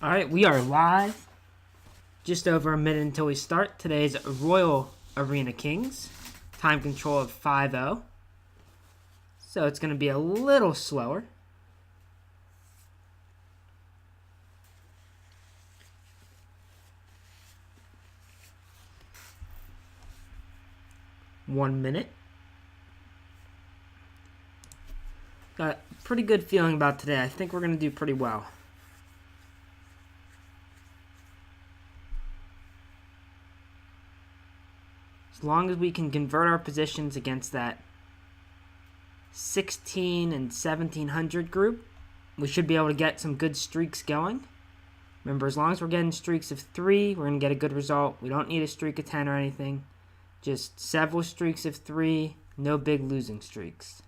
All right, we are live. Just over a minute until we start. Today's Royal Arena Kings. Time control of 5-0. So it's going to be a little slower. One minute. Got a pretty good feeling about today. I think we're going to do pretty well. As long as we can convert our positions against that 16 and 1700 group, we should be able to get some good streaks going. Remember, as long as we're getting streaks of 3, we're going to get a good result. We don't need a streak of 10 or anything. Just several streaks of 3, no big losing streaks.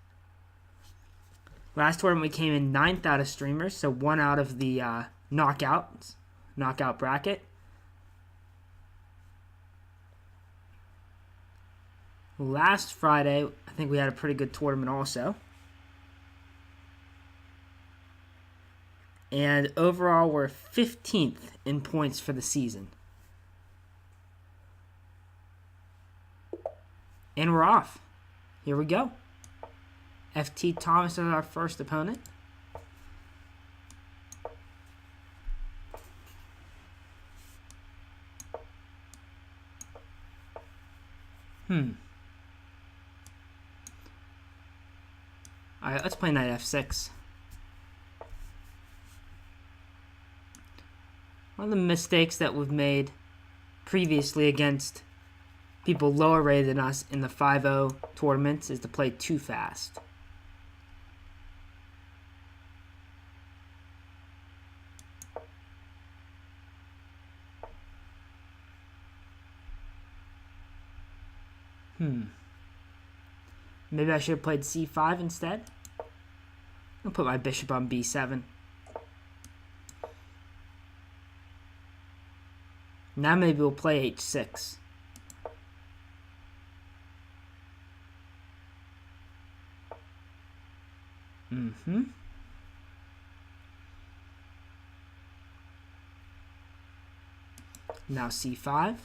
Last tournament we came in 9th out of streamers, so 1 out of the knockout bracket. Last Friday, I think we had a pretty good tournament also. And overall, we're 15th in points for the season. And we're off. Here we go. FT Thomas is our first opponent. Alright, let's play knight f6. One of the mistakes that we've made previously against people lower rated than us in the 5-0 tournaments is to play too fast. Maybe I should have played c5 instead. I'll put my bishop on b7. Now maybe we'll play h6. Now c5.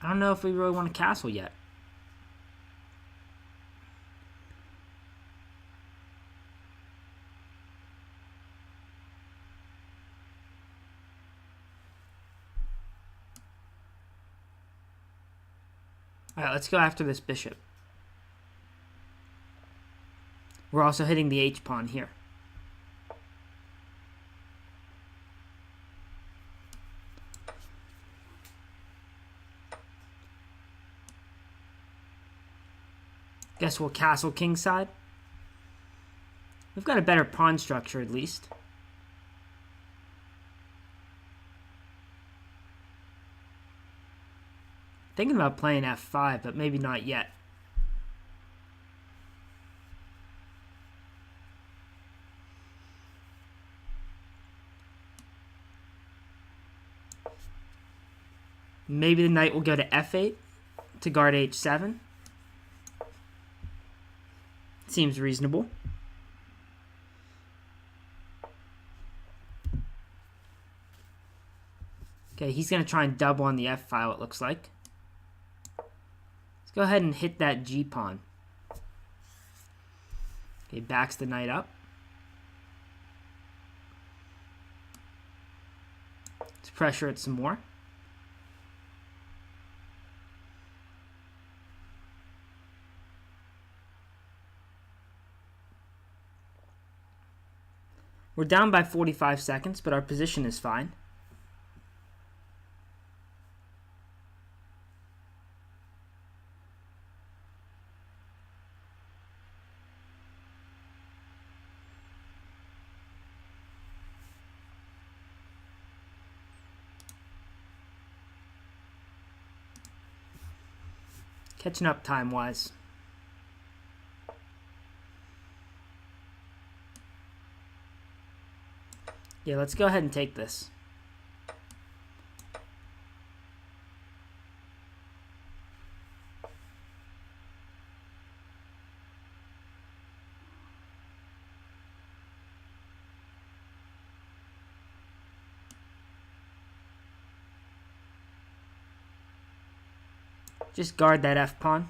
I don't know if we really want to castle yet. Alright, let's go after this bishop. We're also hitting the h-pawn here. Guess we'll castle kingside. We've got a better pawn structure at least. Thinking about playing f5, but maybe not yet. Maybe the knight will go to f8 to guard h7. Seems reasonable. Okay, he's going to try and double on the f file, it looks like. Let's go ahead and hit that g-pawn. Okay, backs the knight up. Let's pressure it some more. We're down by 45 seconds, but our position is fine. Catching up time-wise. Yeah, let's go ahead and take this. Just guard that f-pawn.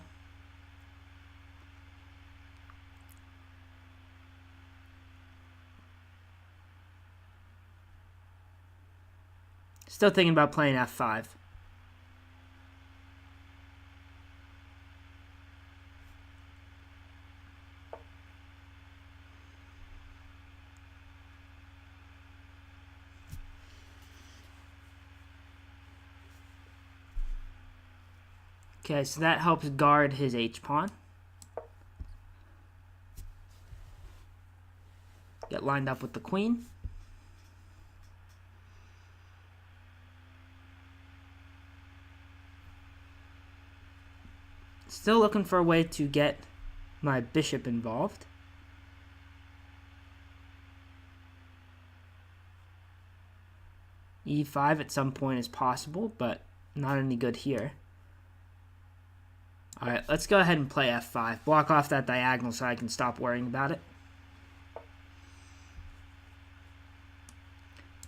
Still thinking about playing f5. Okay, so that helps guard his h-pawn. Get lined up with the queen. Still looking for a way to get my bishop involved. e5 at some point is possible, but not any good here. Alright, let's go ahead and play f5. Block off that diagonal so I can stop worrying about it.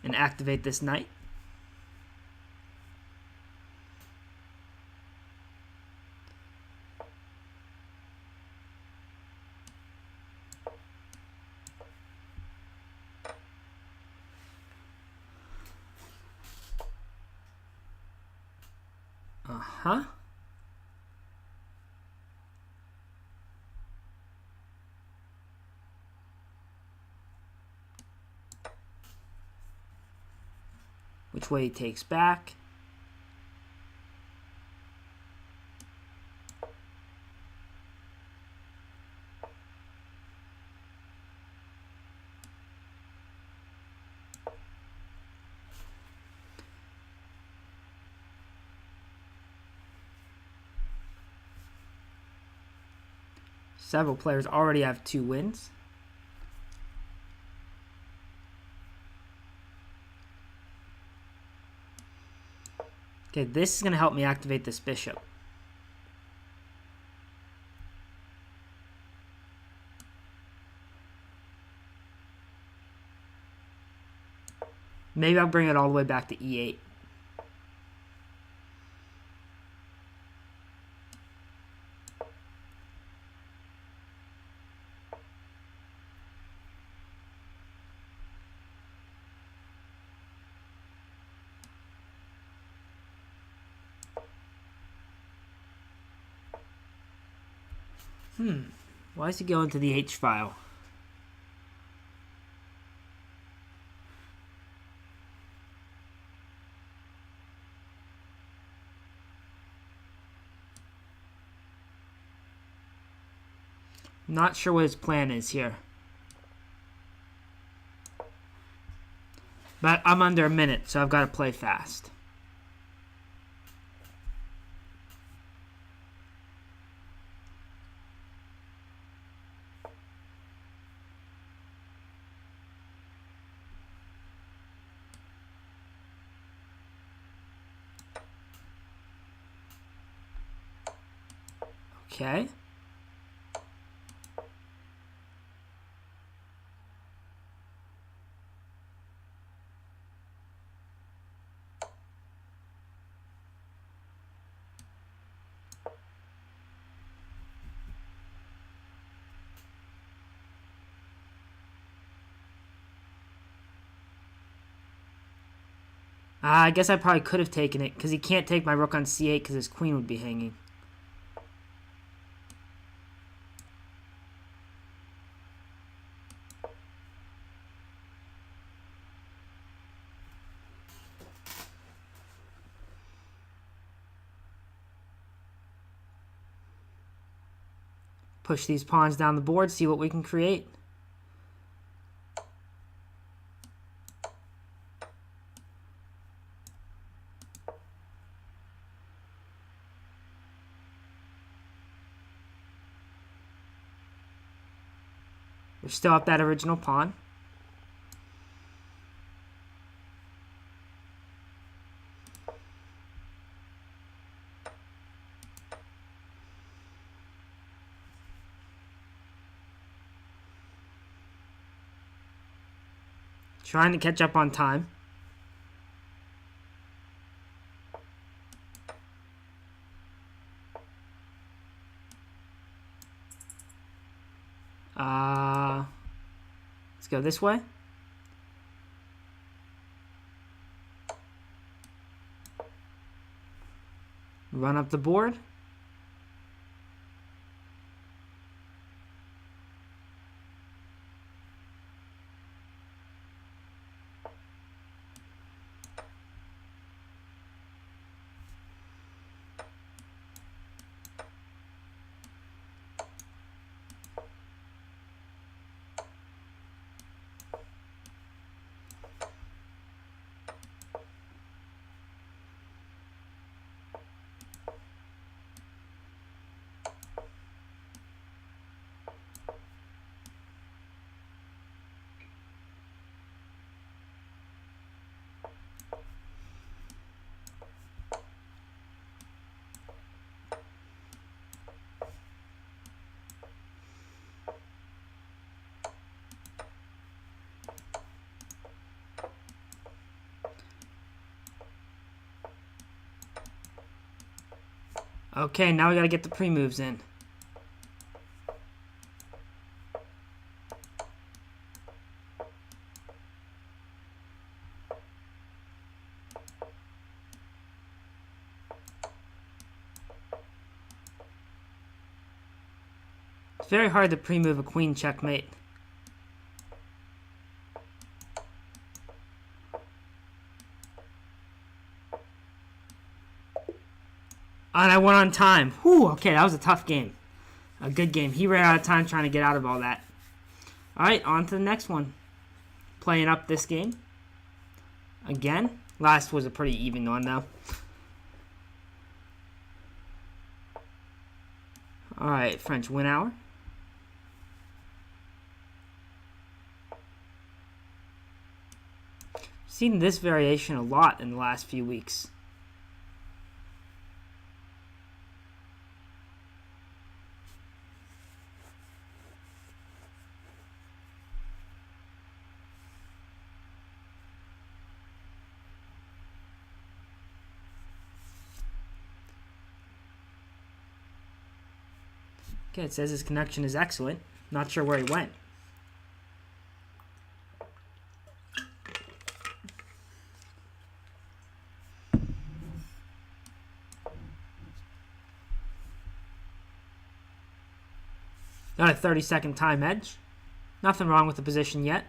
And activate this knight. Uh-huh. Which way he takes back. Several players already have 2 wins. Okay, this is going to help me activate this bishop. Maybe I'll bring it all the way back to e8. Why is he going to the H file? Not sure what his plan is here. But I'm under a minute, so I've got to play fast. Okay. I guess I probably could have taken it, because he can't take my rook on c8 because his queen would be hanging. Push these pawns down the board, see what we can create. We're still up that original pawn. Trying to catch up on time. Let's go this way. Run up the board. Okay, now we gotta get the pre-moves in. It's very hard to pre-move a queen checkmate. And I went on time. Whew, okay, that was a tough game. A good game. He ran out of time trying to get out of all that. Alright, on to the next one. Playing up this game. Again. Last was a pretty even one, though. Alright, French win hour. Seen this variation a lot in the last few weeks. Okay, it says his connection is excellent. Not sure where he went. Got a 30-second time edge. Nothing wrong with the position yet.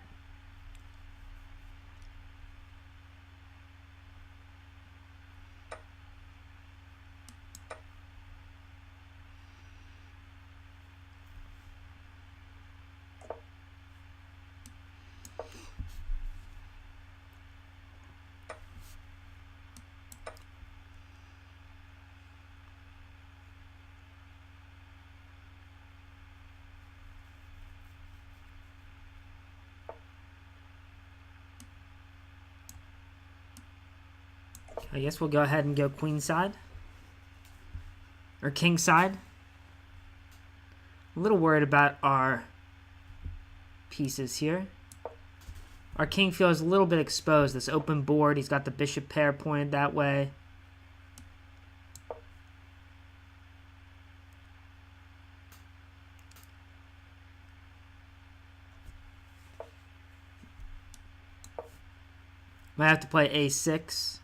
I guess we'll go ahead and go queen side. Or king side. A little worried about our pieces here. Our king feels a little bit exposed. This open board, he's got the bishop pair pointed that way. Might have to play a6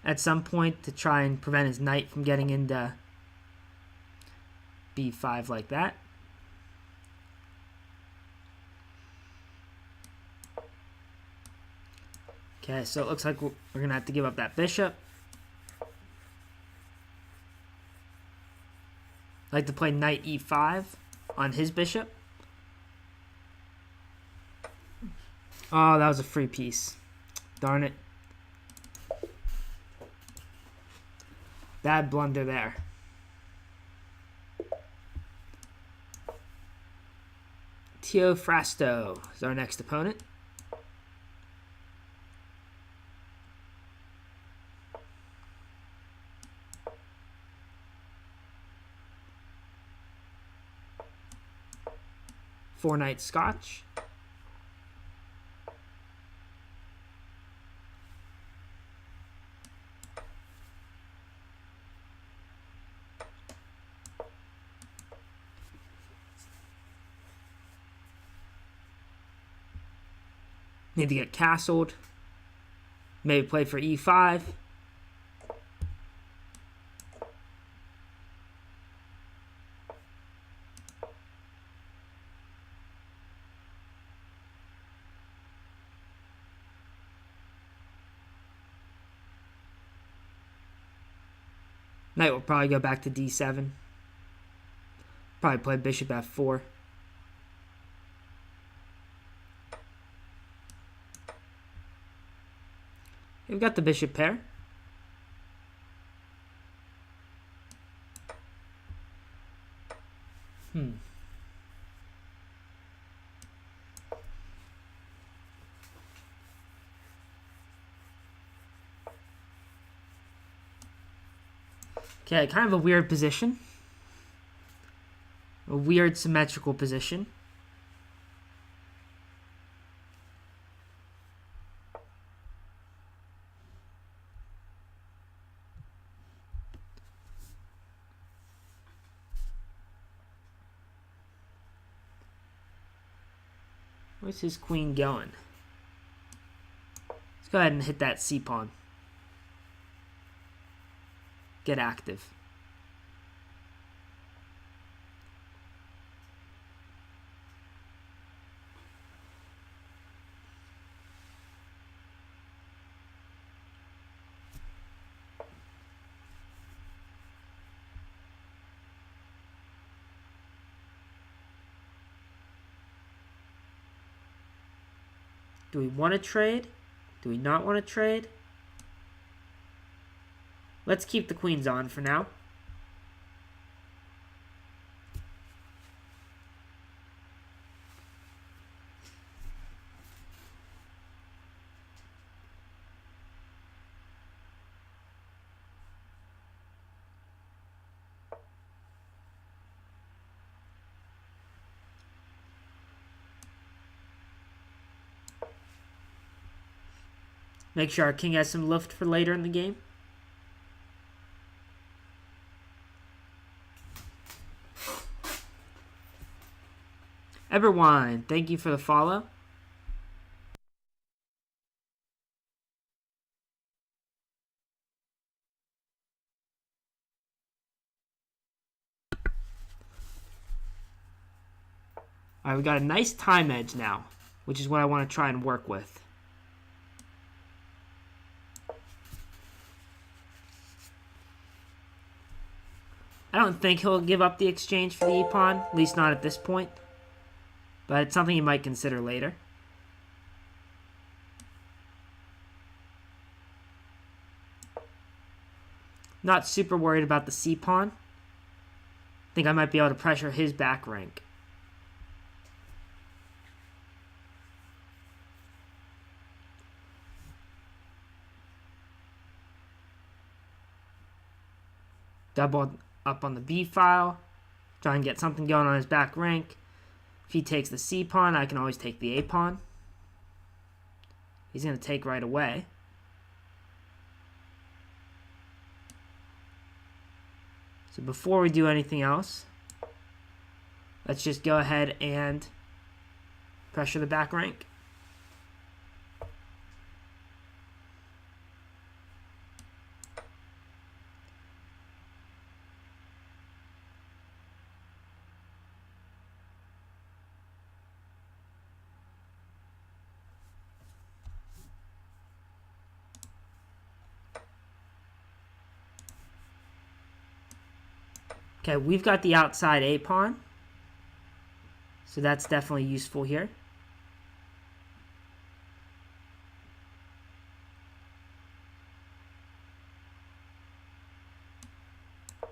at some point to try and prevent his knight from getting into b5 like that. Okay, so it looks like we're going to have to give up that bishop. I'd like to play knight e5 on his bishop. Oh, that was a free piece. Darn it. Bad blunder there. Teofrasto is our next opponent. Four-knight Scotch. Need to get castled. Maybe play for e5. Knight will probably go back to d7. Probably play bishop f4. We've got the bishop pair. Okay, kind of a weird position. A weird symmetrical position. Where's his queen going? Let's go ahead and hit that c-pawn. Get active. Do we want to trade? Do we not want to trade? Let's keep the queens on for now. Make sure our king has some lift for later in the game. Eberwine, thank you for the follow. Alright, we got a nice time edge now, which is what I want to try and work with. I don't think he'll give up the exchange for the e-pawn, at least not at this point. But it's something you might consider later. Not super worried about the c-pawn. Think I might be able to pressure his back rank. Double up on the b file. Try and get something going on his back rank. If he takes the c-pawn, I can always take the a-pawn. He's going to take right away. So before we do anything else, let's just go ahead and pressure the back rank. Okay, we've got the outside a-pawn, so that's definitely useful here.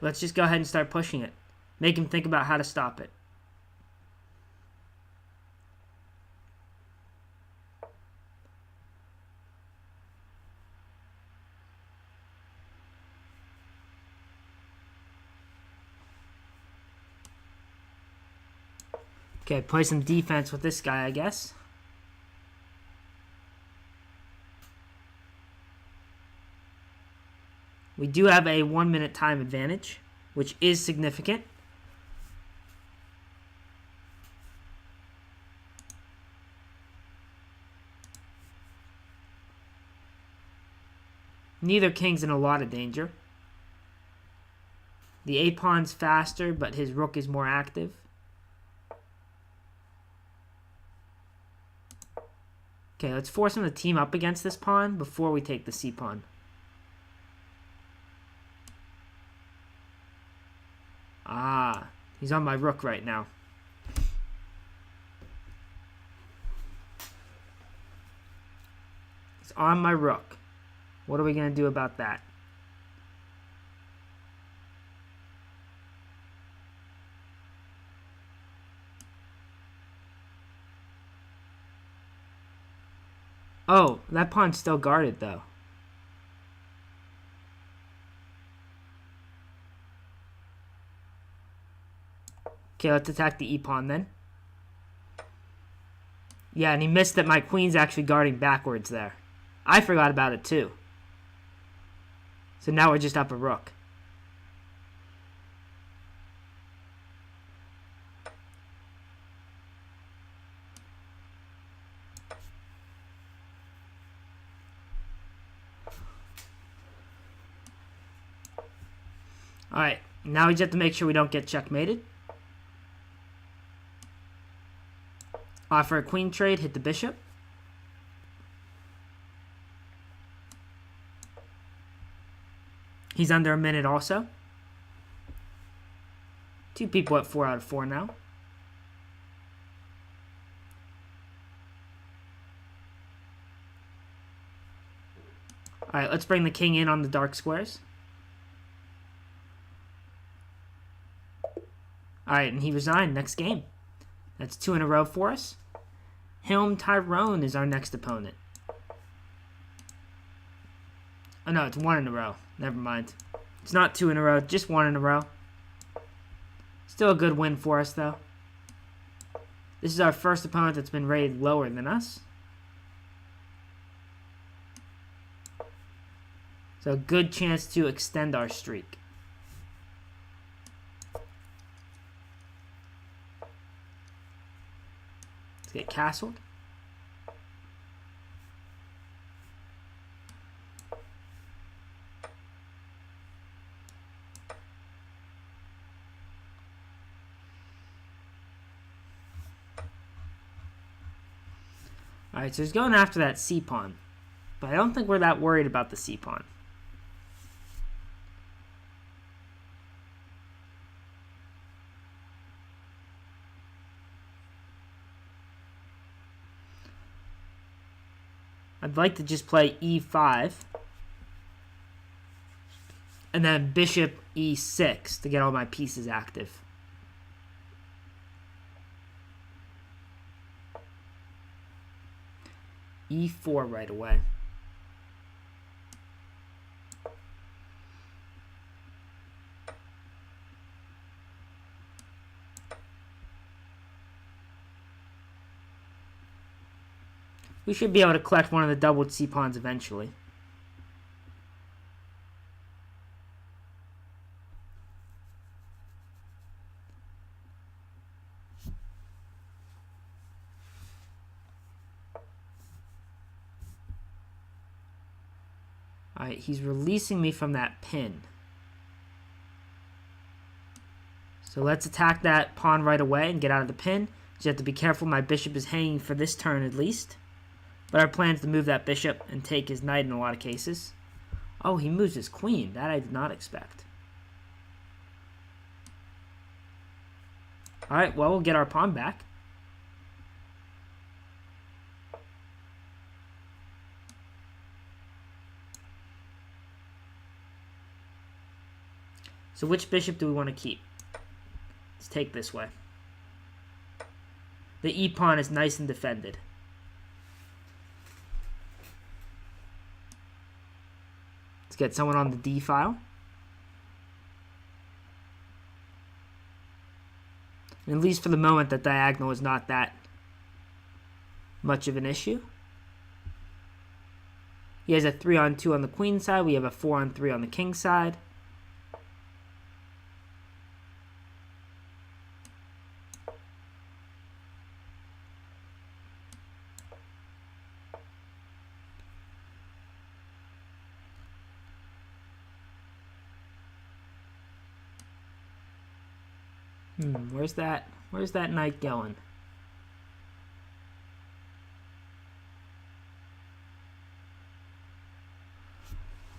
Let's just go ahead and start pushing it. Make him think about how to stop it. Okay, play some defense with this guy, I guess. We do have a 1 minute time advantage, which is significant. Neither king's in a lot of danger. The a-pawn's faster, but his rook is more active. Okay, let's force him to team up against this pawn before we take the c-pawn. Ah, he's on my rook right now. He's on my rook. What are we going to do about that? Oh, that pawn's still guarded, though. Okay, let's attack the e-pawn then. Yeah, and he missed that my queen's actually guarding backwards there. I forgot about it, too. So now we're just up a rook. Alright, now we just have to make sure we don't get checkmated. Offer a queen trade, hit the bishop. He's under a minute also. 2 people at 4 out of 4 now. Alright, let's bring the king in on the dark squares. Alright, and he resigned. Next game. That's 2 in a row for us. Hilm Tyrone is our next opponent. Oh no, it's 1 in a row. Never mind. It's not 2 in a row, just 1 in a row. Still a good win for us, though. This is our first opponent that's been rated lower than us. So a good chance to extend our streak. Let's get castled. Alright, so he's going after that c-pawn. But I don't think we're that worried about the c-pawn. I'd like to just play e5. And then bishop e6 to get all my pieces active. e4 right away. We should be able to collect one of the doubled c-pawns eventually. Alright, he's releasing me from that pin. So let's attack that pawn right away and get out of the pin. Just have to be careful, my bishop is hanging for this turn at least. But our plan is to move that bishop and take his knight in a lot of cases. Oh, he moves his queen. That I did not expect. Alright, well, we'll get our pawn back. So which bishop do we want to keep? Let's take this way. The e-pawn is nice and defended. Let's get someone on the d file. And at least for the moment, that diagonal is not that much of an issue. He has a 3-on-2 on the queen side. We have a 4-on-3 on the king side. Where's that knight going?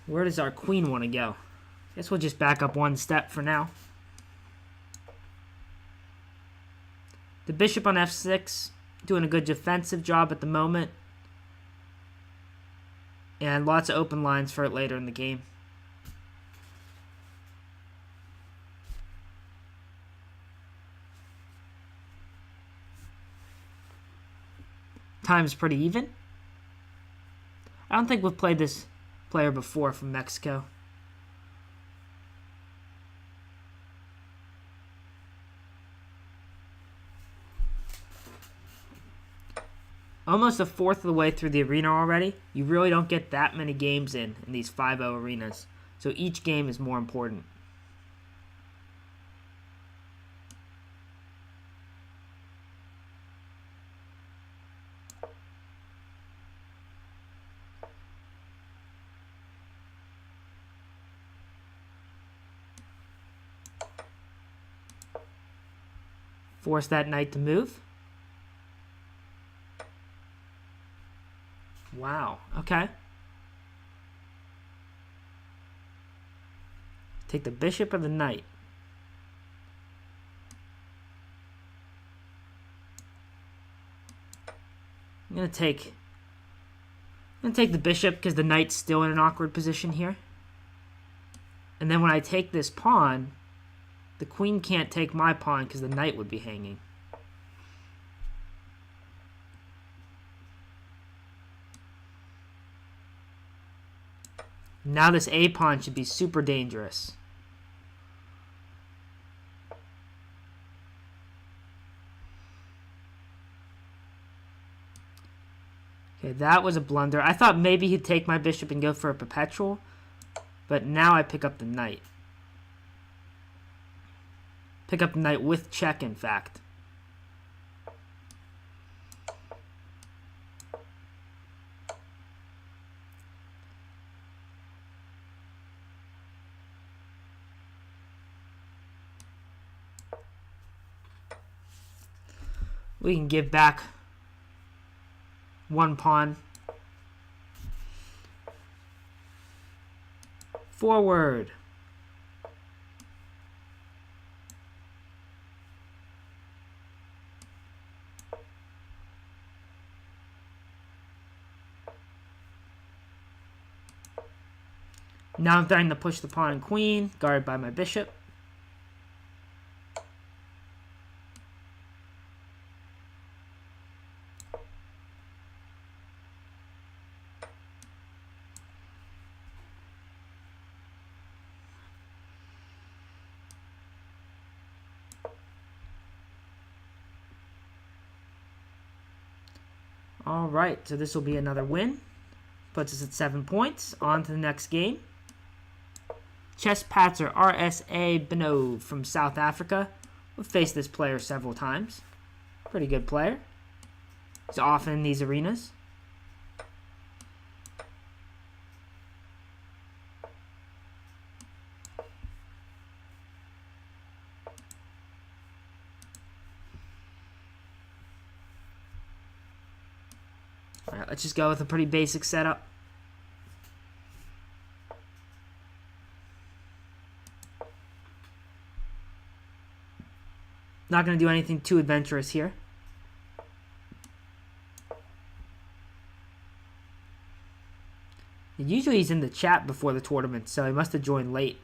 Where does our queen want to go? Guess we'll just back up one step for now. The bishop on f6, doing a good defensive job at the moment. And lots of open lines for it later in the game. Time's pretty even. I don't think we've played this player before from Mexico. Almost a fourth of the way through the arena already. You really don't get that many games in these 5-0 arenas. So each game is more important. Force that knight to move. Wow, okay. Take the bishop or the knight. I'm gonna take the bishop because the knight's still in an awkward position here. And then when I take this pawn, the queen can't take my pawn because the knight would be hanging. Now this A pawn should be super dangerous. Okay, that was a blunder. I thought maybe he'd take my bishop and go for a perpetual, but now I pick up the knight. Pick up the knight with check, in fact. We can give back one pawn. Forward. Now I'm starting to push the pawn and queen, guarded by my bishop. All right, so this will be another win. Puts us at 7 points. On to the next game. Chespatzer RSA Benov from South Africa. We've faced this player several times. Pretty good player. He's often in these arenas. All right, let's just go with a pretty basic setup. Not going to do anything too adventurous here. Usually he's in the chat before the tournament, so he must have joined late.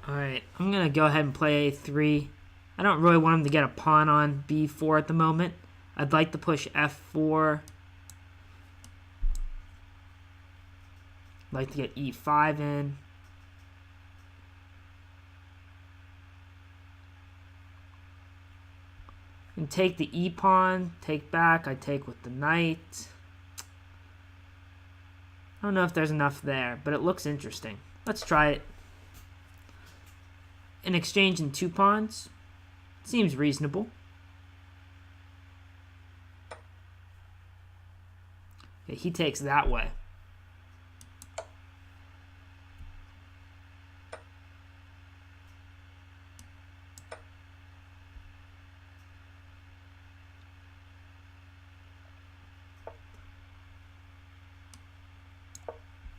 Alright, I'm going to go ahead and play a3. I don't really want him to get a pawn on b4 at the moment. I'd like to push f4. Like to get e5 in. And take the e pawn, take back. I take with the knight. I don't know if there's enough there, but it looks interesting. Let's try it. An exchange in 2 pawns seems reasonable. Okay, he takes that way.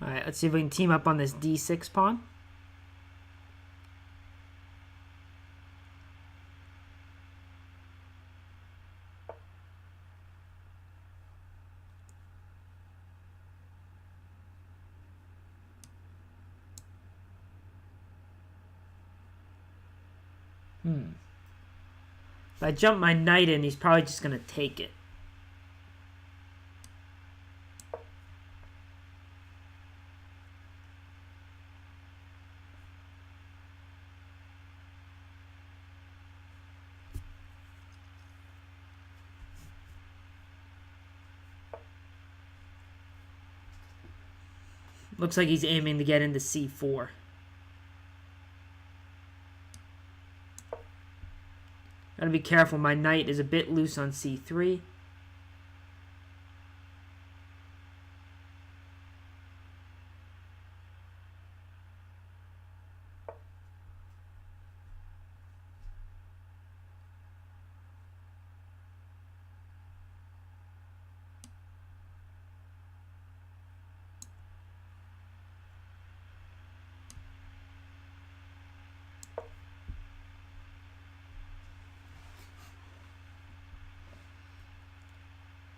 Alright, let's see if we can team up on this d6 pawn. If I jump my knight in, he's probably just going to take it. Looks like he's aiming to get into c4. Gotta be careful, my knight is a bit loose on c3.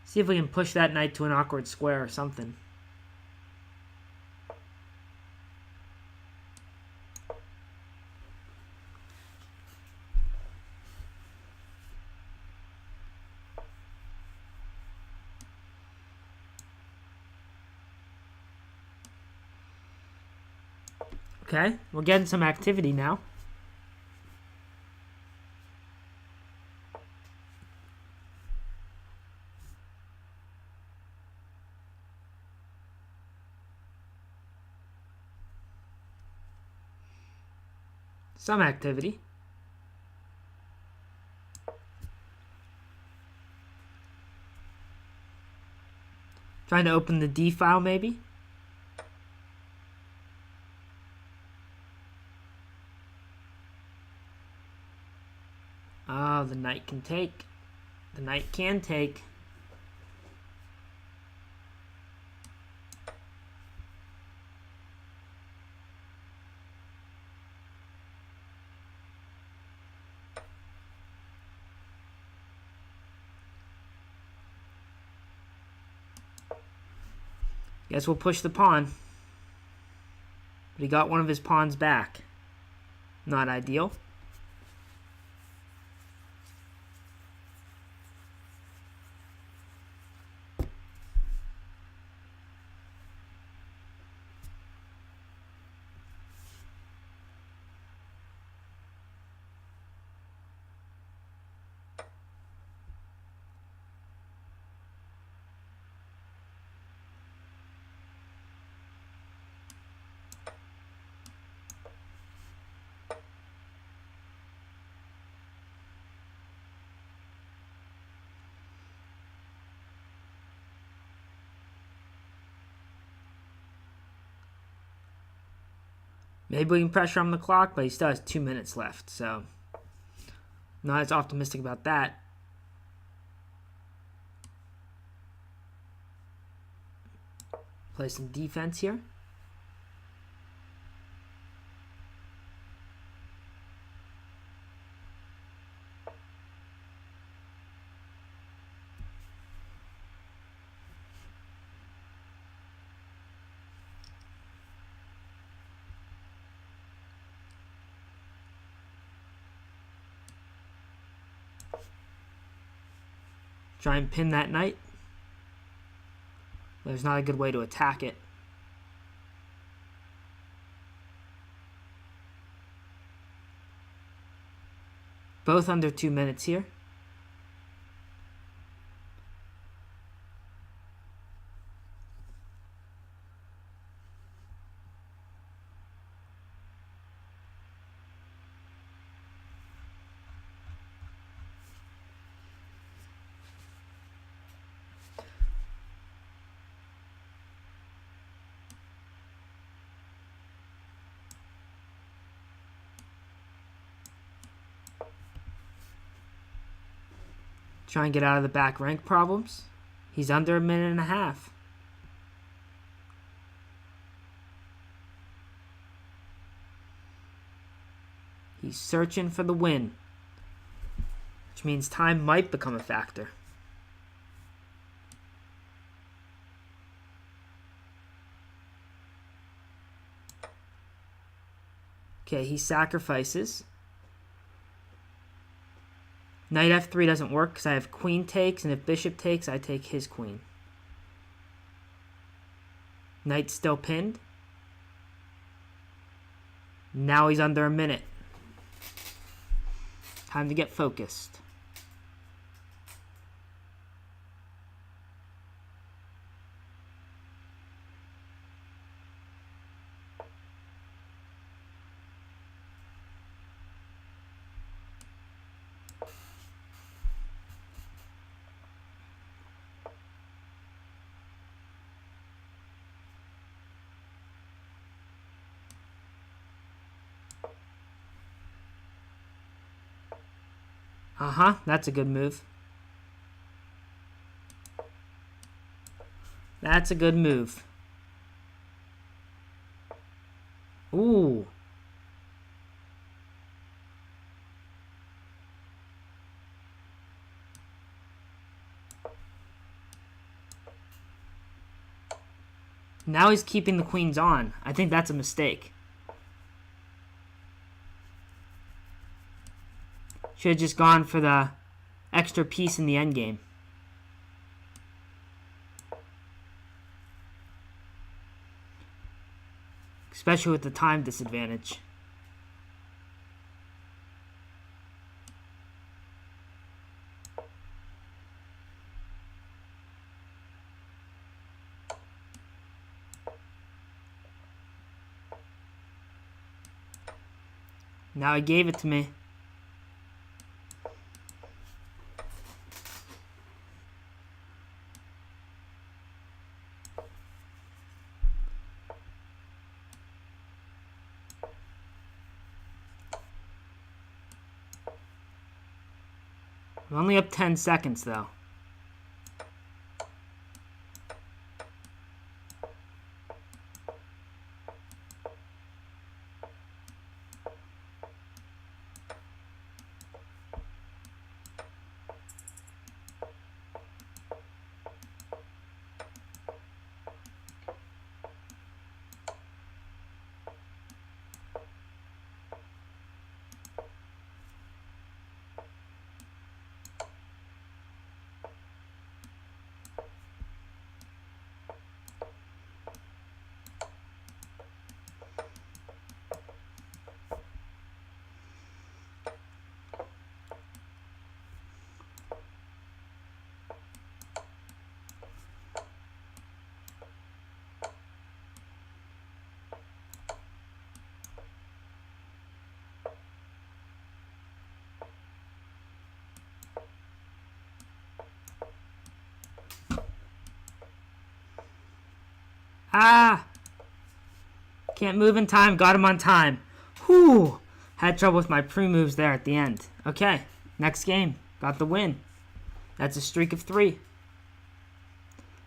See if we can push that knight to an awkward square or something. Okay, we're getting some activity now. Some activity. Trying to open the D file, maybe? Oh, the knight can take. The knight can take. Guess we'll push the pawn. But he got one of his pawns back. Not ideal. Maybe we can pressure on the clock, but he still has 2 minutes left, so not as optimistic about that. Play some defense here. Try and pin that knight. There's not a good way to attack it. Both under 2 minutes here. Try and get out of the back rank problems. He's under 1.5 minutes. He's searching for the win, which means time might become a factor. Okay, he sacrifices. Knight f3 doesn't work because I have queen takes, and if bishop takes, I take his queen. Knight's still pinned. Now he's under 1 minute. Time to get focused. That's a good move. That's a good move. Ooh. Now he's keeping the queens on. I think that's a mistake. Should have just gone for the extra piece in the endgame. Especially with the time disadvantage. Now he gave it to me. I'm only up 10 seconds, though. Can't move in time. Got him on time. Whew. Had trouble with my pre-moves there at the end. Okay. Next game. Got the win. That's a streak of 3.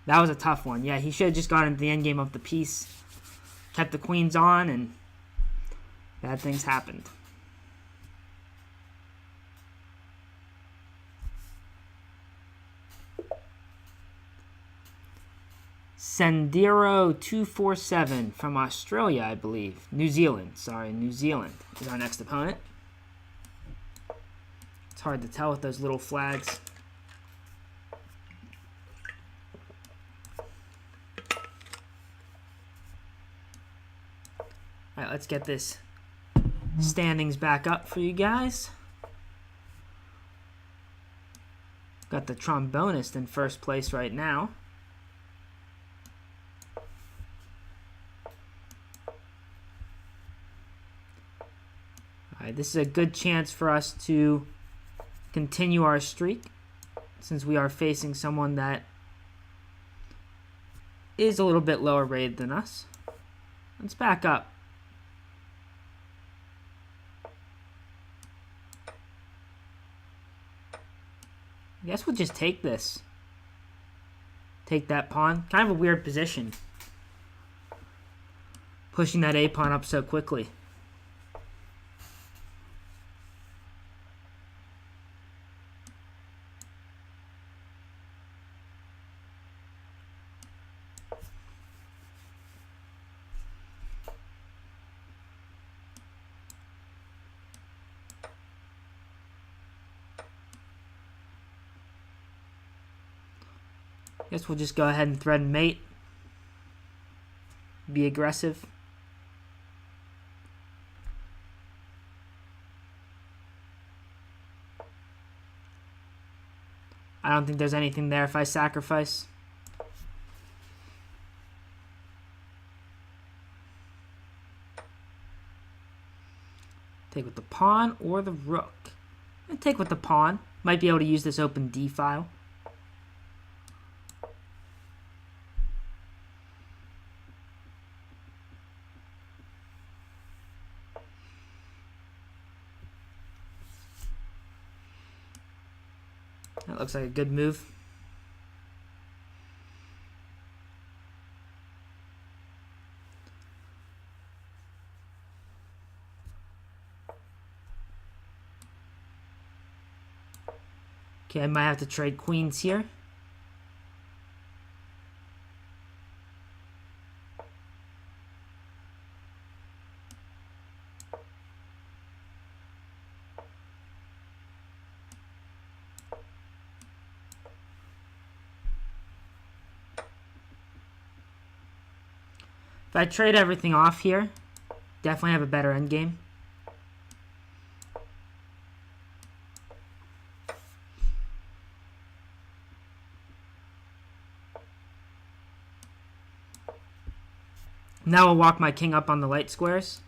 That was a tough one. Yeah, he should have just gotten into the endgame of the piece. Kept the queens on, and bad things happened. Sendero247 from Australia, I believe. New Zealand. Sorry, New Zealand is our next opponent. It's hard to tell with those little flags. Alright, let's get this standings back up for you guys. Got the trombonist in first place right now. Alright, this is a good chance for us to continue our streak, since we are facing someone that is a little bit lower rated than us. Let's back up. I guess we'll just take this. Take that pawn. Kind of a weird position. Pushing that A pawn up so quickly. Guess we'll just go ahead and thread and mate. Be aggressive. I don't think there's anything there if I sacrifice. Take with the pawn or the rook. And take with the pawn. Might be able to use this open D file. That looks like a good move. Okay, I might have to trade queens here. If I trade everything off here, definitely have a better endgame. Now I'll walk my king up on the light squares.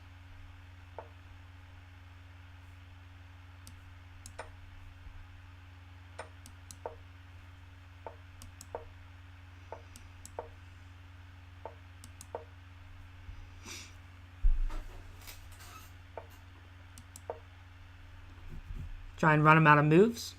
Try and run him out of moves.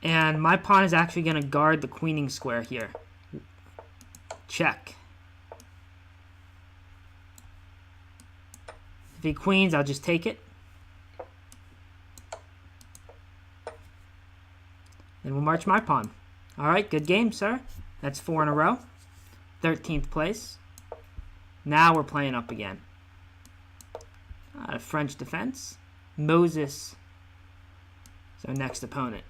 And my pawn is actually going to guard the queening square here. Check. If he queens, I'll just take it. Then we'll march my pawn. All right, good game, sir. That's 4 in a row. 13th place. Now we're playing up again. French defense. Moses is our next opponent.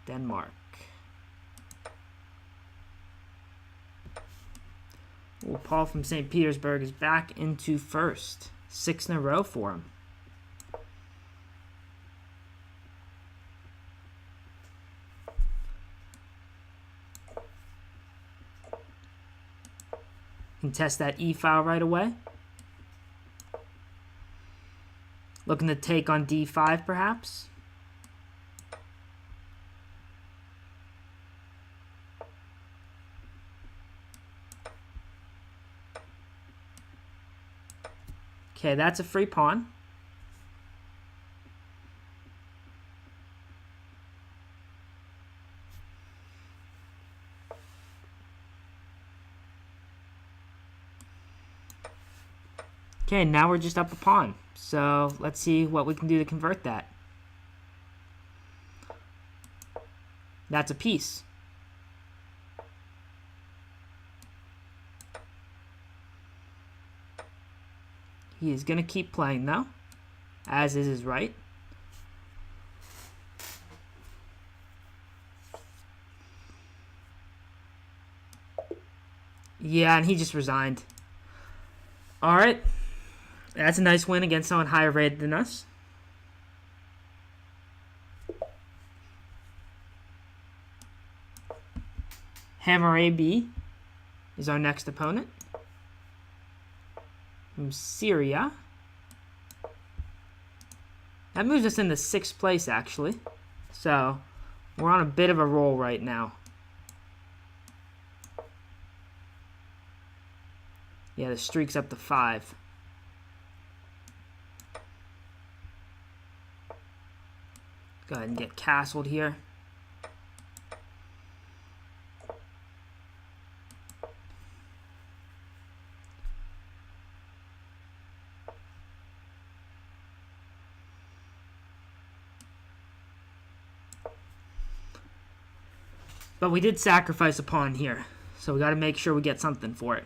Denmark. Well, Paul from St. Petersburg is back into first. 6 in a row for him. Contest that E file right away. Looking to take on D5 perhaps. Okay, that's a free pawn. Okay, now we're just up a pawn. So let's see what we can do to convert that. That's a piece. He is going to keep playing, though, as is his right. Yeah, and he just resigned. All right. That's a nice win against someone higher rated than us. Hammer AB is our next opponent. From Syria. That moves us into 6th place, actually. So, we're on a bit of a roll right now. Yeah, the streak's up to 5. Go ahead and get castled here. But we did sacrifice a pawn here, so we got to make sure we get something for it.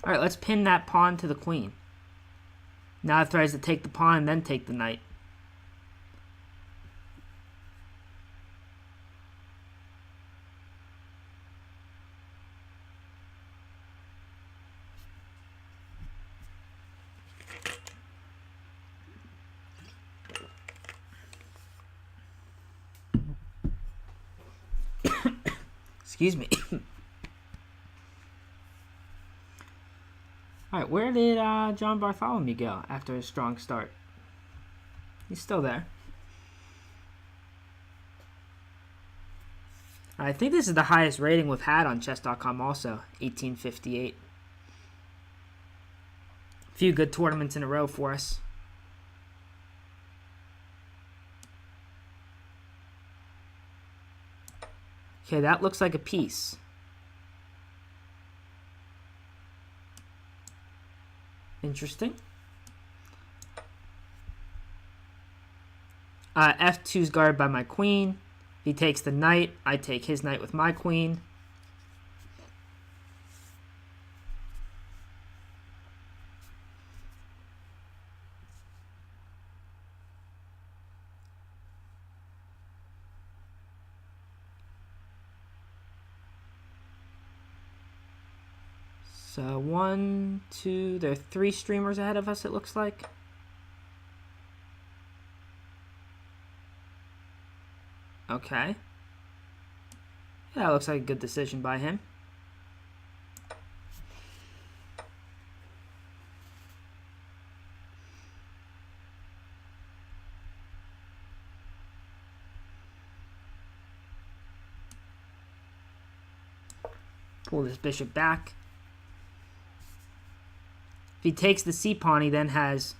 Alright, let's pin that pawn to the queen. Now it tries to take the pawn and then take the knight. Excuse me. Alright, where did John Bartholomew go after his strong start? He's still there. I think this is the highest rating we've had on chess.com also, 1858. A few good tournaments in a row for us. Okay, that looks like a piece. Interesting. F2 is guarded by my queen. If he takes the knight, I take his knight with my queen. So 1, 2, there are 3 streamers ahead of us, it looks like. Okay. Yeah, it looks like a good decision by him. Pull this bishop back. If he takes the c-pawn, he then has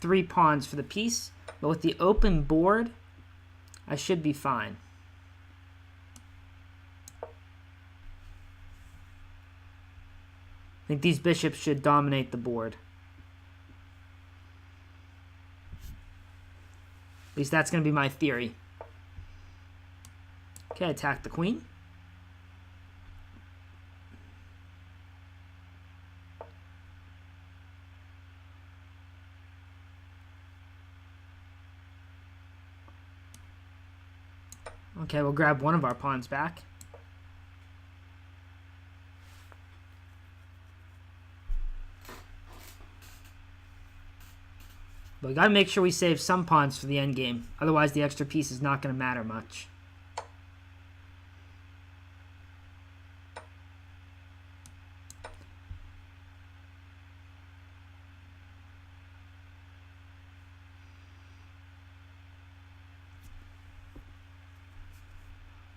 3 pawns for the piece. But with the open board, I should be fine. I think these bishops should dominate the board. At least that's going to be my theory. Okay, attack the queen. Okay, we'll grab one of our pawns back. But we gotta make sure we save some pawns for the endgame. Otherwise, the extra piece is not gonna matter much.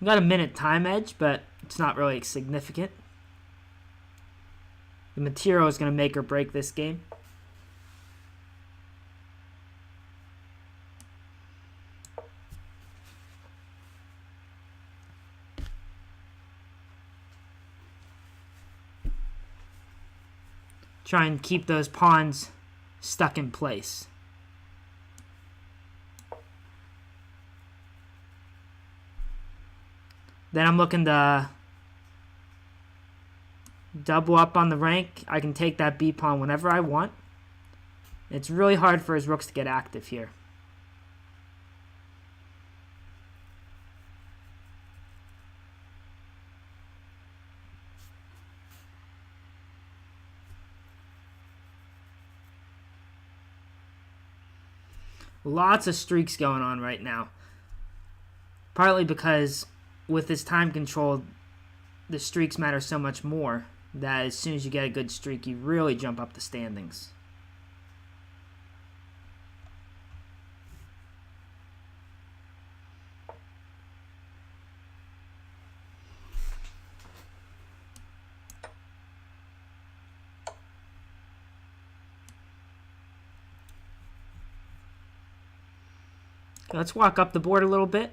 We got a minute time edge, but it's not really significant. The material is going to make or break this game. Try and keep those pawns stuck in place. Then I'm looking to double up on the rank. I can take that B pawn whenever I want. It's really hard for his rooks to get active here. Lots of streaks going on right now. Partly because with this time control, the streaks matter so much more that as soon as you get a good streak, you really jump up the standings. Let's walk up the board a little bit.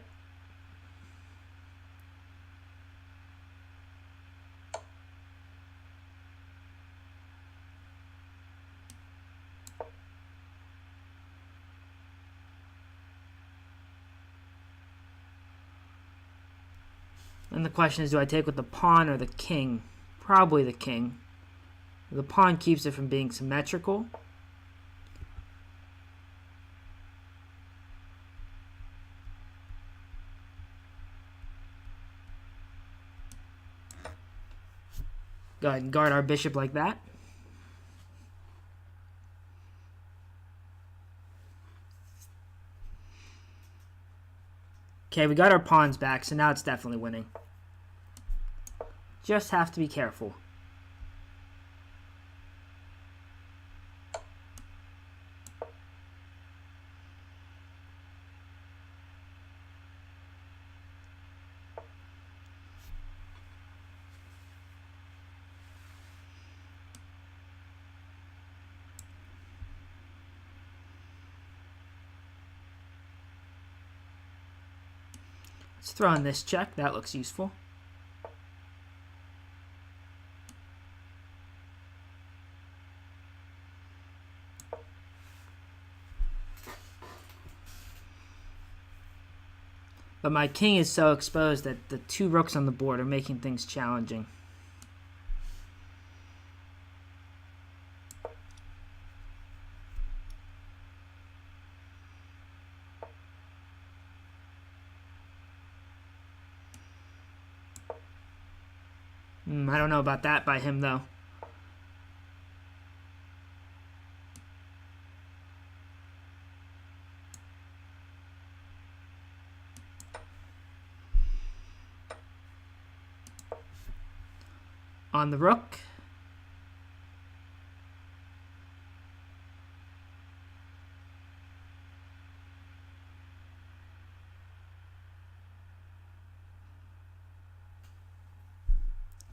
And the question is, do I take with the pawn or the king? Probably the king. The pawn keeps it from being symmetrical. Go ahead and guard our bishop like that. Okay, we got our pawns back, so now it's definitely winning. Just have to be careful. Let's throw in this check. That looks useful. But my king is so exposed that the two rooks on the board are making things challenging. I don't know about that by him, though. On the rook.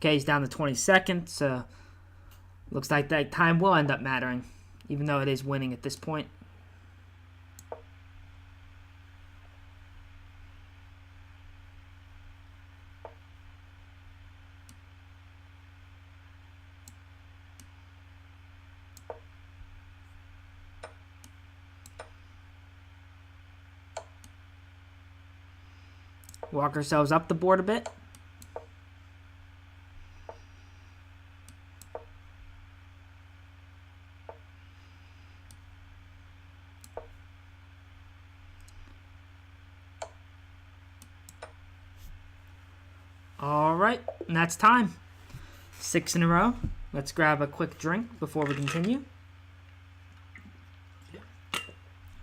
Okay, he's down to 20 seconds, so looks like that time will end up mattering, even though it is winning at this point. Walk ourselves up the board a bit. All right, and that's time. 6 in a row. Let's grab a quick drink before we continue.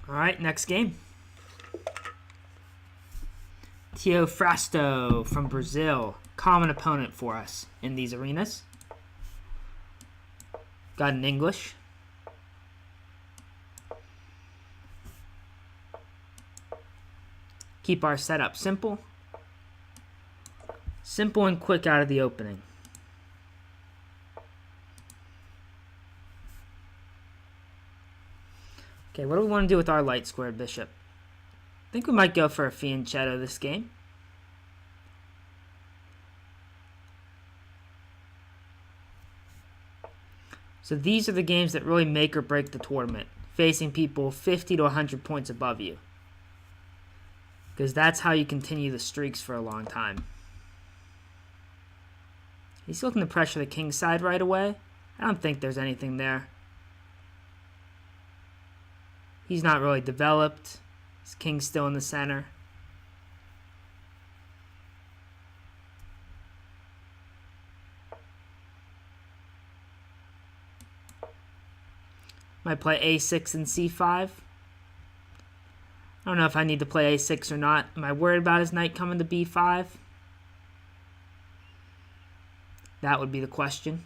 All right, next game. Teofrasto from Brazil. Common opponent for us in these arenas. Got an English. Keep our setup simple. Simple and quick out of the opening. Okay, what do we want to do with our light squared bishop? I think we might go for a fianchetto this game. So these are the games that really make or break the tournament, facing people 50 to 100 points above you. Because that's how you continue the streaks for a long time. He's looking to pressure the king side right away. I don't think there's anything there. He's not really developed. His king's still in the center. Might play a6 and c5. I don't know if I need to play a6 or not. Am I worried about his knight coming to b5? That would be the question.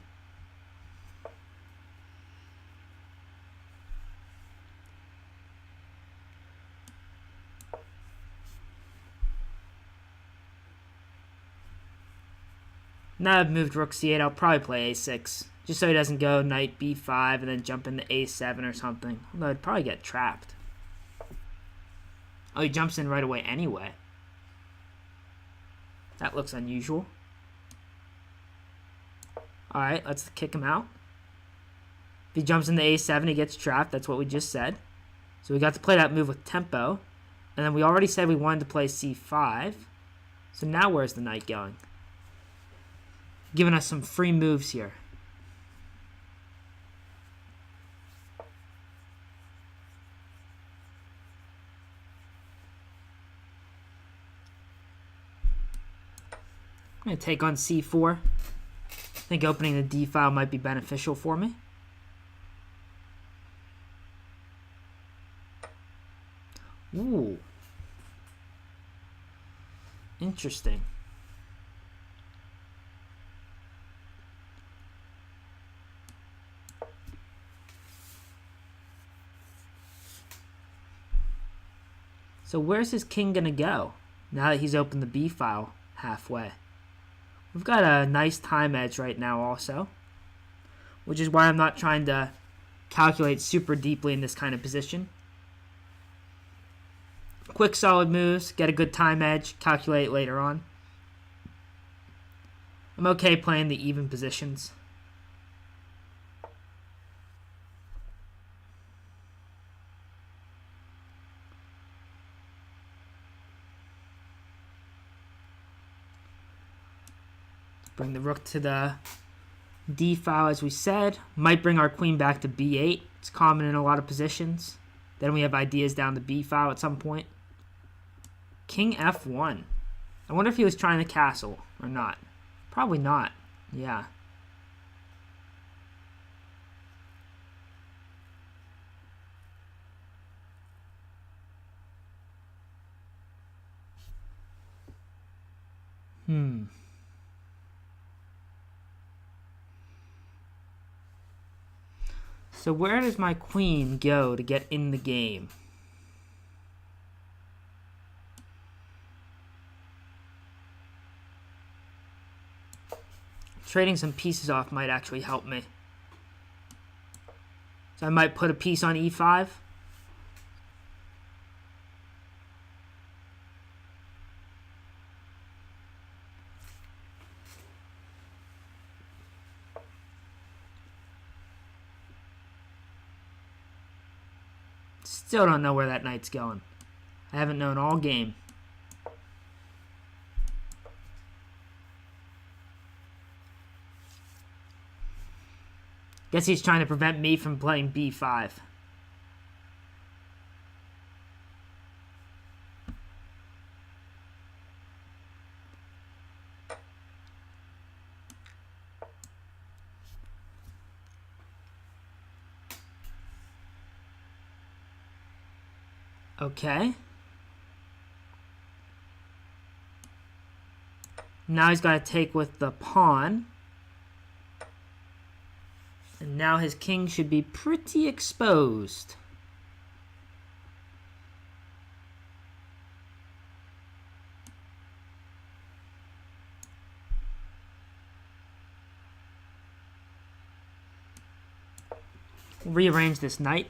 Now I've moved rook c8, I'll probably play a6. Just so he doesn't go knight b5 and then jump into a7 or something. Although I'd probably get trapped. Oh, he jumps in right away anyway. That looks unusual. Alright, let's kick him out. If he jumps into a7, he gets trapped. That's what we just said. So we got to play that move with tempo. And then we already said we wanted to play c5. So now where's the knight going? Giving us some free moves here. I'm going to take on c4. I think opening the d file might be beneficial for me. Ooh. Interesting. So where's his king going to go now that he's opened the b file halfway? We've got a nice time edge right now also, which is why I'm not trying to calculate super deeply in this kind of position. Quick solid moves, get a good time edge, calculate later on. I'm okay playing the even positions. Bring the rook to the d file as we said. Might bring our queen back to b8. It's common in a lot of positions. Then we have ideas down the b file at some point. King f1. I wonder if he was trying to castle or not. Probably not. Yeah. So where does my queen go to get in the game? Trading some pieces off might actually help me. So I might put a piece on e5. Still don't know where that knight's going. I haven't known all game. Guess he's trying to prevent me from playing b5. Okay. Now he's got to take with the pawn. And now his king should be pretty exposed. Rearrange this knight.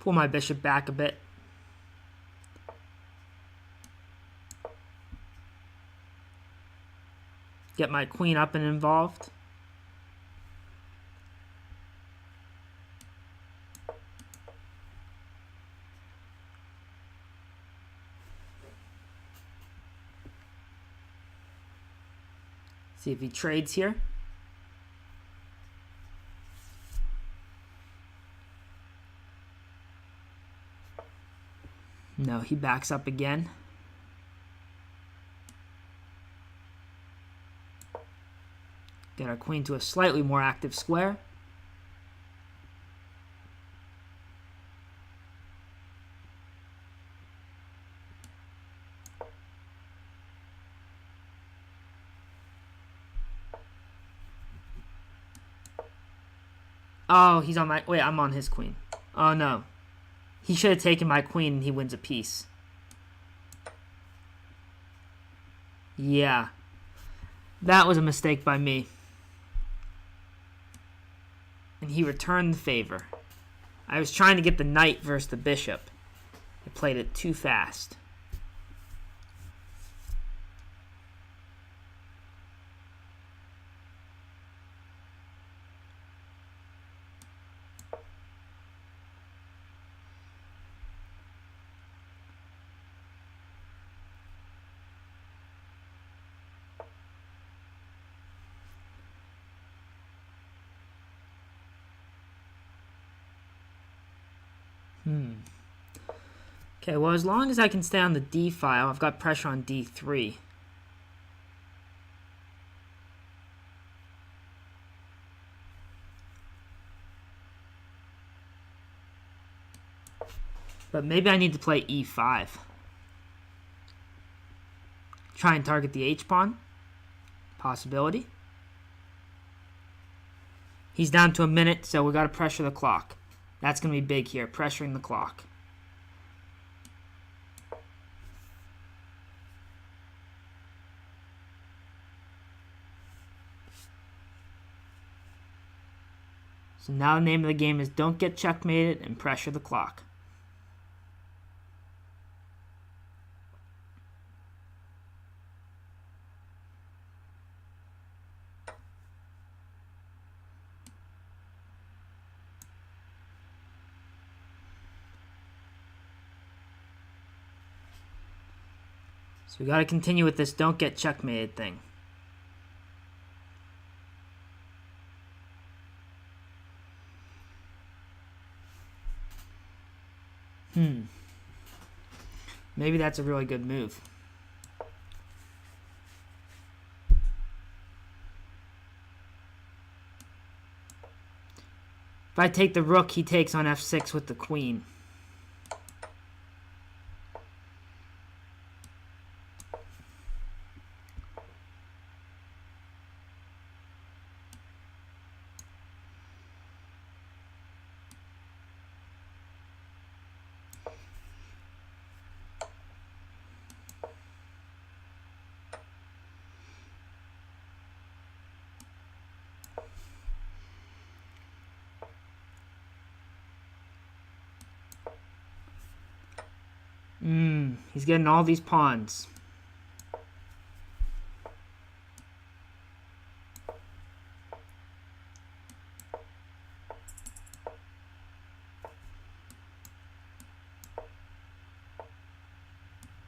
Pull my bishop back a bit. Get my queen up and involved. See if he trades here. No, he backs up again. Get our queen to a slightly more active square. Oh, he's on my... Wait, I'm on his queen. Oh, no. He should have taken my queen and he wins a piece. Yeah. That was a mistake by me. And he returned the favor. I was trying to get the knight versus the bishop. I played it too fast. Okay, well, as long as I can stay on the D file, I've got pressure on D3. But maybe I need to play E5. Try and target the H-pawn. Possibility. He's down to a minute, so we got to pressure the clock. That's going to be big here, pressuring the clock. So now the name of the game is don't get checkmated and pressure the clock. So we got to continue with this don't get checkmated thing. Maybe that's a really good move. If I take the rook, he takes on F6 with the queen. He's getting all these pawns.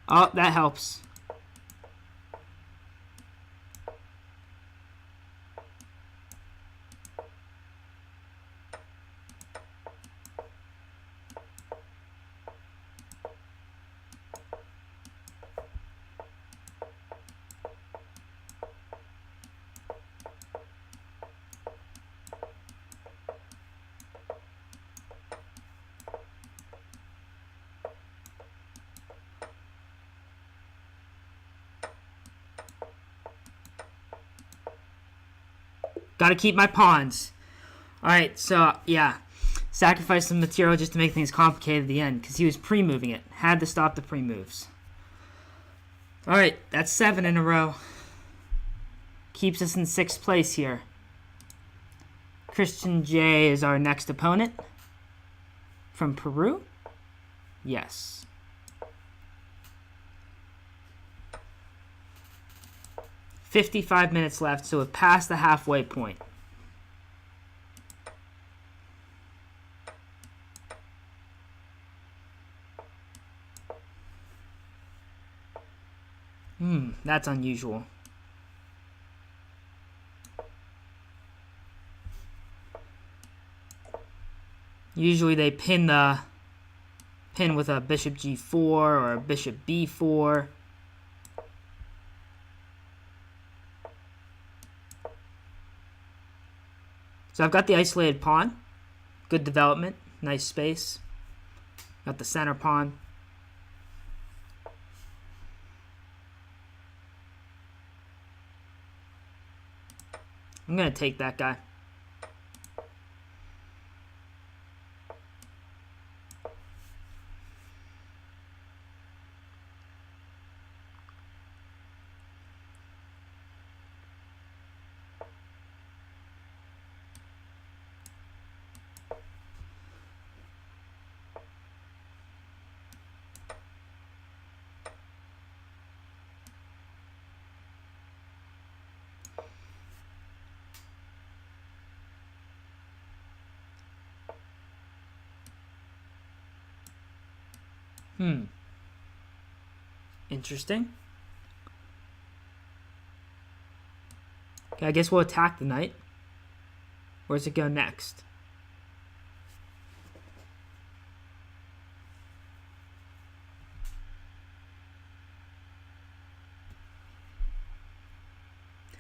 Oh, that helps. Gotta keep my pawns. Alright, so, yeah. Sacrifice some material just to make things complicated at the end, because he was pre-moving it. Had to stop the pre-moves. Alright, that's 7 in a row. Keeps us in 6th place here. Christian J is our next opponent. From Peru? Yes. "55 minutes left, so we've passed the halfway point. That's unusual. Usually they pin with a bishop g4 or a bishop b4. So I've got the isolated pawn. Good development. Nice space. Got the center pawn. I'm going to take that guy. Interesting. Okay, I guess we'll attack the knight. Where's it go next?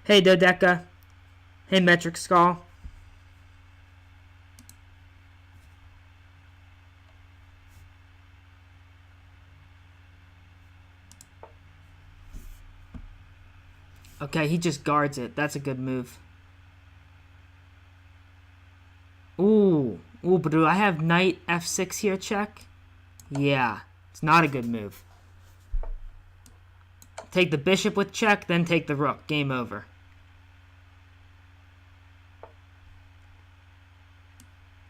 Hey, Dodeca. Hey, Metric Skull. Okay, he just guards it. That's a good move. Ooh, but do I have knight f6 here, check? Yeah, it's not a good move. Take the bishop with check, then take the rook. Game over.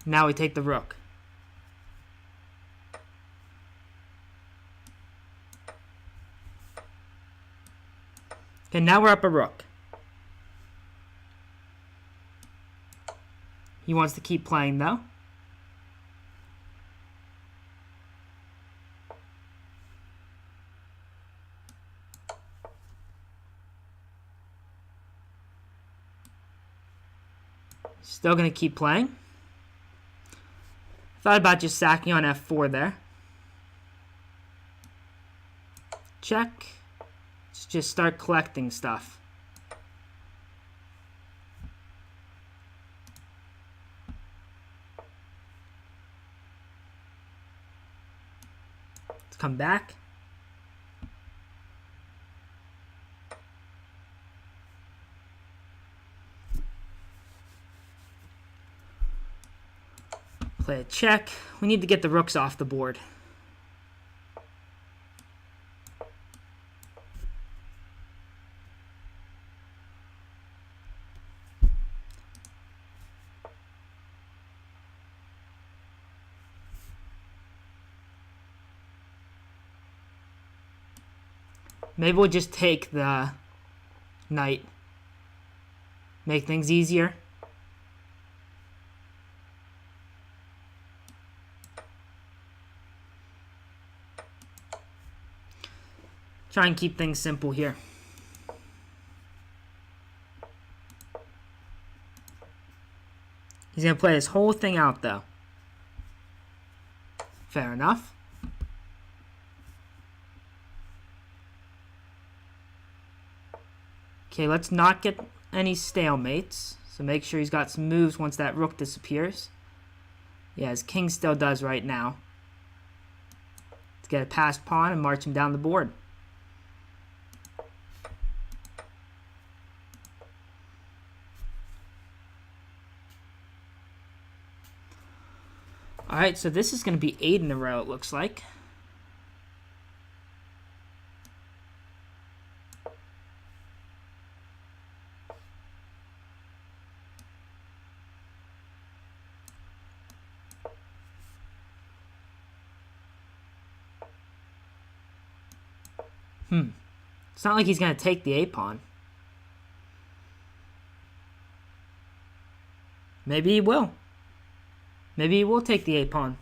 Now we take the rook. Okay, now we're up a rook. He wants to keep playing, though. Still going to keep playing. Thought about just sacking on f4 there. Check. Let's just start collecting stuff. Let's come back. Play a check. We need to get the rooks off the board. Maybe we'll just take the knight. Make things easier. Try and keep things simple here. He's going to play this whole thing out, though. Fair enough. Okay, let's not get any stalemates. So make sure he's got some moves once that rook disappears. Yeah, his king still does right now. Let's get a passed pawn and march him down the board. Alright, so this is going to be 8 in a row, it looks like. It's not like he's going to take the a-pawn. Maybe he will. Maybe he will take the a-pawn.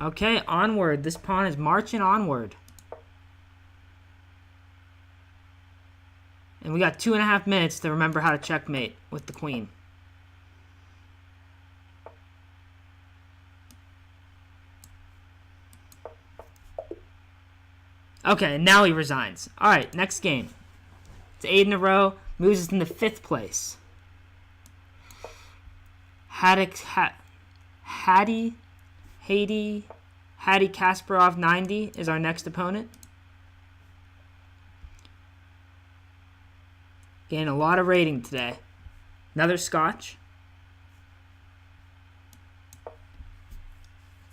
Okay, onward. This pawn is marching onward. And we got 2.5 minutes to remember how to checkmate with the queen. Okay, now he resigns. Alright, next game. It's 8 in a row. Moves us into 5th place. Hattie Kasparov 90 is our next opponent. Getting a lot of rating today. Another Scotch.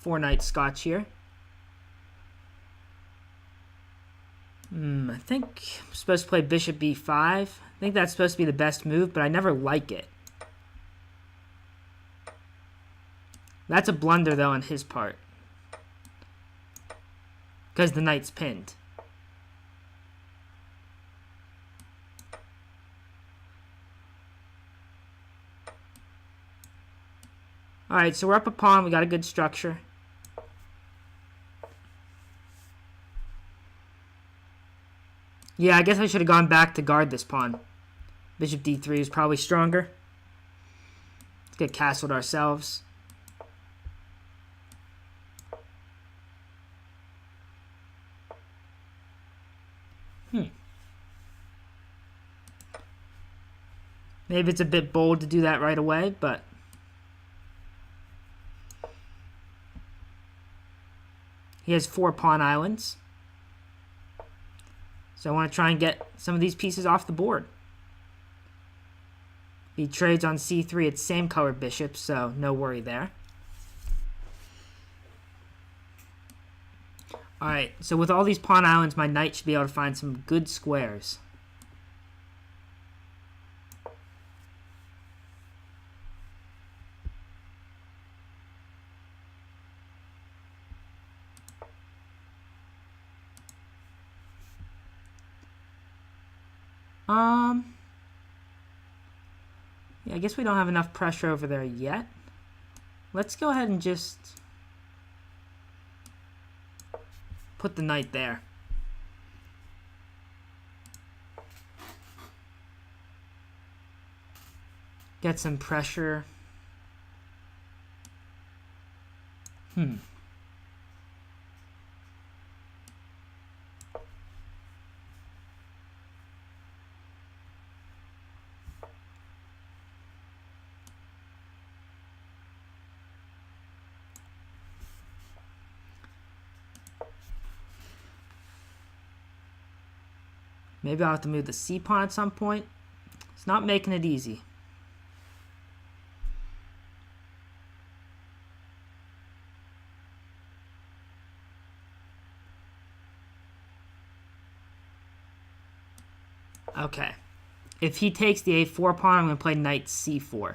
4-night Scotch here. I think I'm supposed to play bishop b5. I think that's supposed to be the best move, but I never like it. That's a blunder, though, on his part. Because the knight's pinned. Alright, so we're up a pawn. We got a good structure. Yeah, I guess I should have gone back to guard this pawn. Bishop d3 is probably stronger. Let's get castled ourselves. Maybe it's a bit bold to do that right away, but he has 4 pawn islands. So I want to try and get some of these pieces off the board. He trades on c3. It's same color bishop, so no worry there. Alright, so with all these pawn islands, my knight should be able to find some good squares. Yeah, I guess we don't have enough pressure over there yet. Let's go ahead and just put the knight there. Get some pressure. Maybe I'll have to move the c-pawn at some point. It's not making it easy. Okay. If he takes the a4 pawn, I'm going to play knight c4.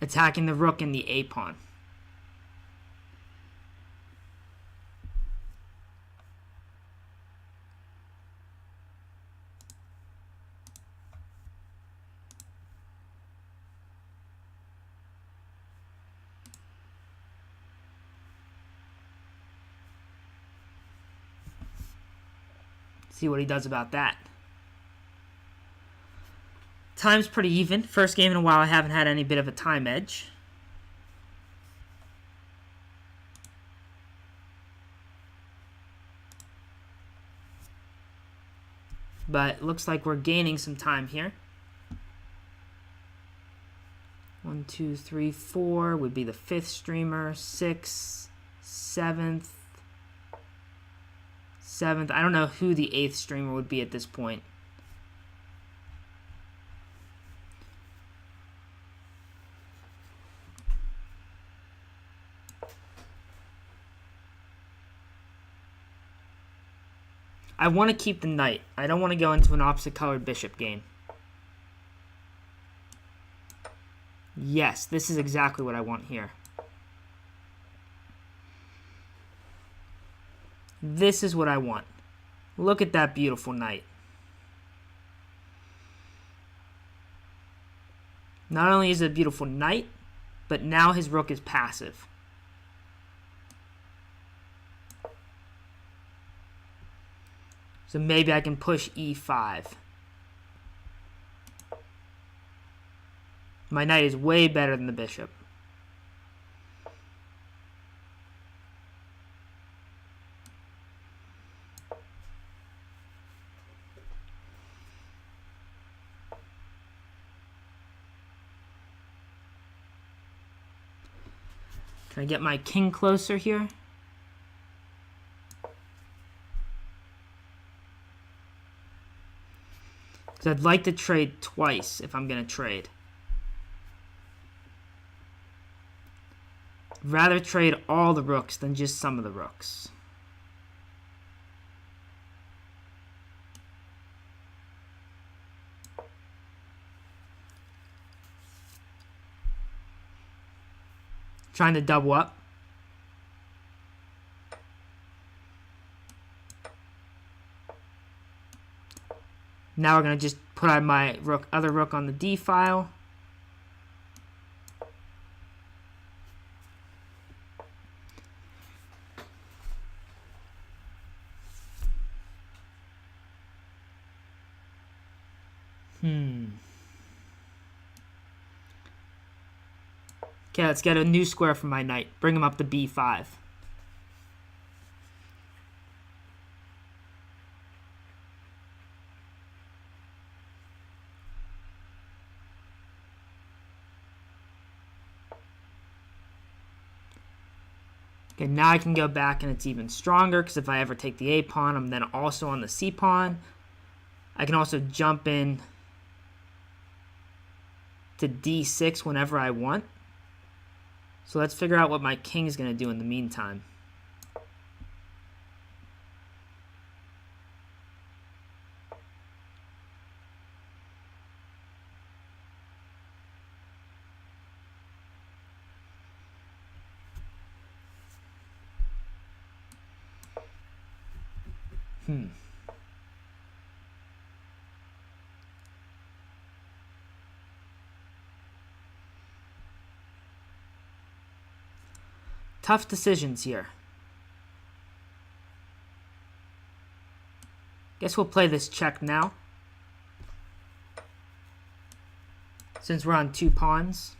Attacking the rook and the a pawn. See what he does about that. Time's pretty even. First game in a while I haven't had any bit of a time edge. But it looks like we're gaining some time here. 1, 2, 3, 4 would be the 5th streamer. 6, 7th. I don't know who the 8th streamer would be at this point. I want to keep the knight. I don't want to go into an opposite colored bishop game. Yes, this is exactly what I want here. This is what I want. Look at that beautiful knight. Not only is it a beautiful knight, but now his rook is passive. So maybe I can push e5. My knight is way better than the bishop. Can I get my king closer here? Because I'd like to trade twice if I'm going to trade. I'd rather trade all the rooks than just some of the rooks. Trying to double up. Now we're going to just put my other rook on the d file. Okay, let's get a new square for my knight. Bring him up to b5. Okay, now I can go back and it's even stronger because if I ever take the a pawn, I'm then also on the c pawn. I can also jump in to d6 whenever I want. So let's figure out what my king is going to do in the meantime. Tough decisions here. Guess we'll play this check now. Since we're on 2 pawns.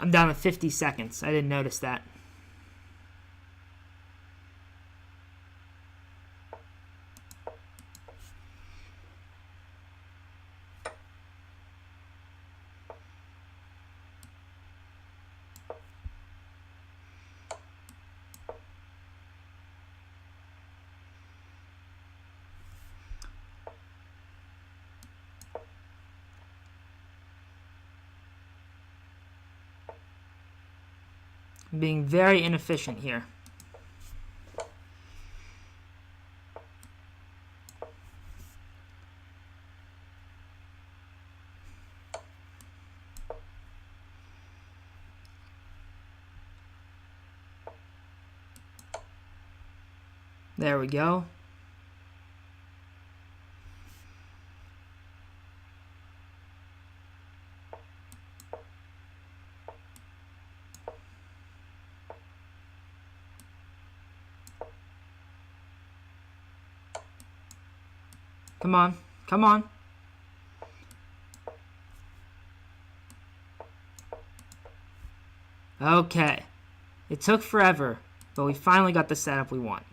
I'm down to 50 seconds. I didn't notice that. I'm being very inefficient here. There we go. Come on. Come on. Okay. It took forever, but we finally got the setup we want.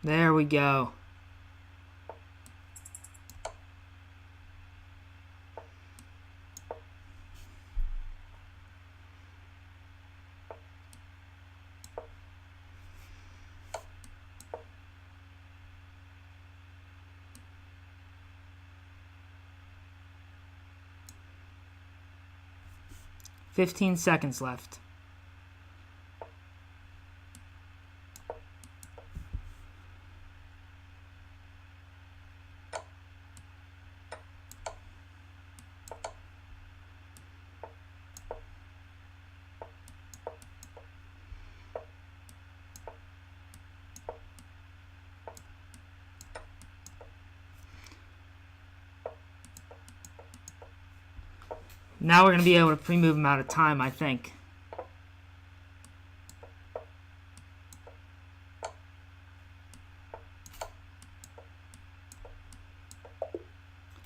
There we go. 15 seconds left. Now we're going to be able to pre-move him out of time, I think.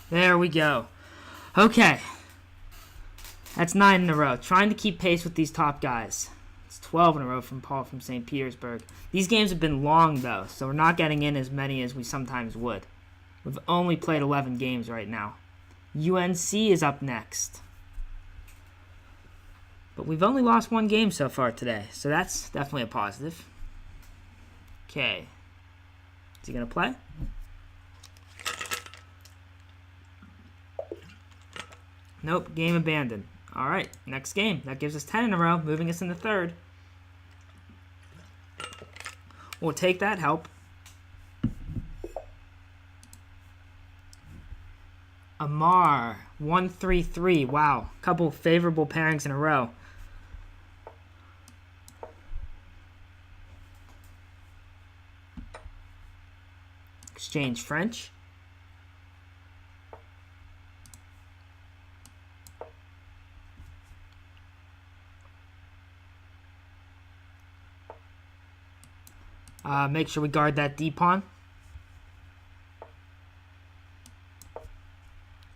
There we go. Okay. That's 9 in a row. Trying to keep pace with these top guys. It's 12 in a row from Paul from St. Petersburg. These games have been long, though, so we're not getting in as many as we sometimes would. We've only played 11 games right now. UNC is up next. But we've only lost 1 game so far today, so that's definitely a positive. Okay. Is he going to play? Nope, game abandoned. All right, next game. That gives us 10 in a row, moving us in the third. We'll take that help. Amar, 1-3-3. Wow, couple favorable pairings in a row. Exchange French. Make sure we guard that D-pawn.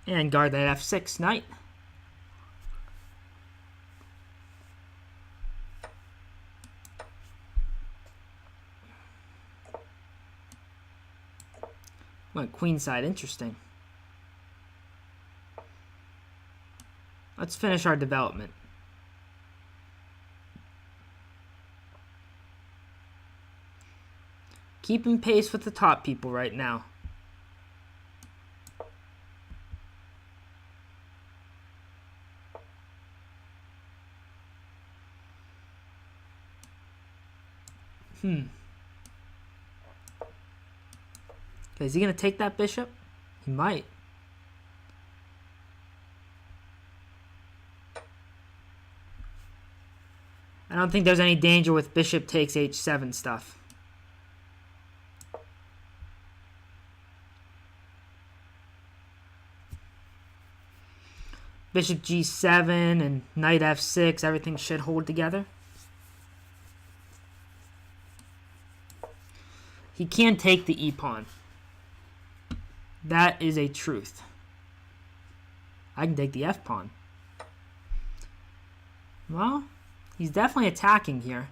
And guard that F6 knight. Went queenside, interesting. Let's finish our development. Keeping pace with the top people right now. Okay, is he going to take that bishop? He might. I don't think there's any danger with bishop takes h7 stuff. Bishop g7 and knight f6, everything should hold together. He can take the e-pawn. That is a truth. I can take the f-pawn. Well, he's definitely attacking here.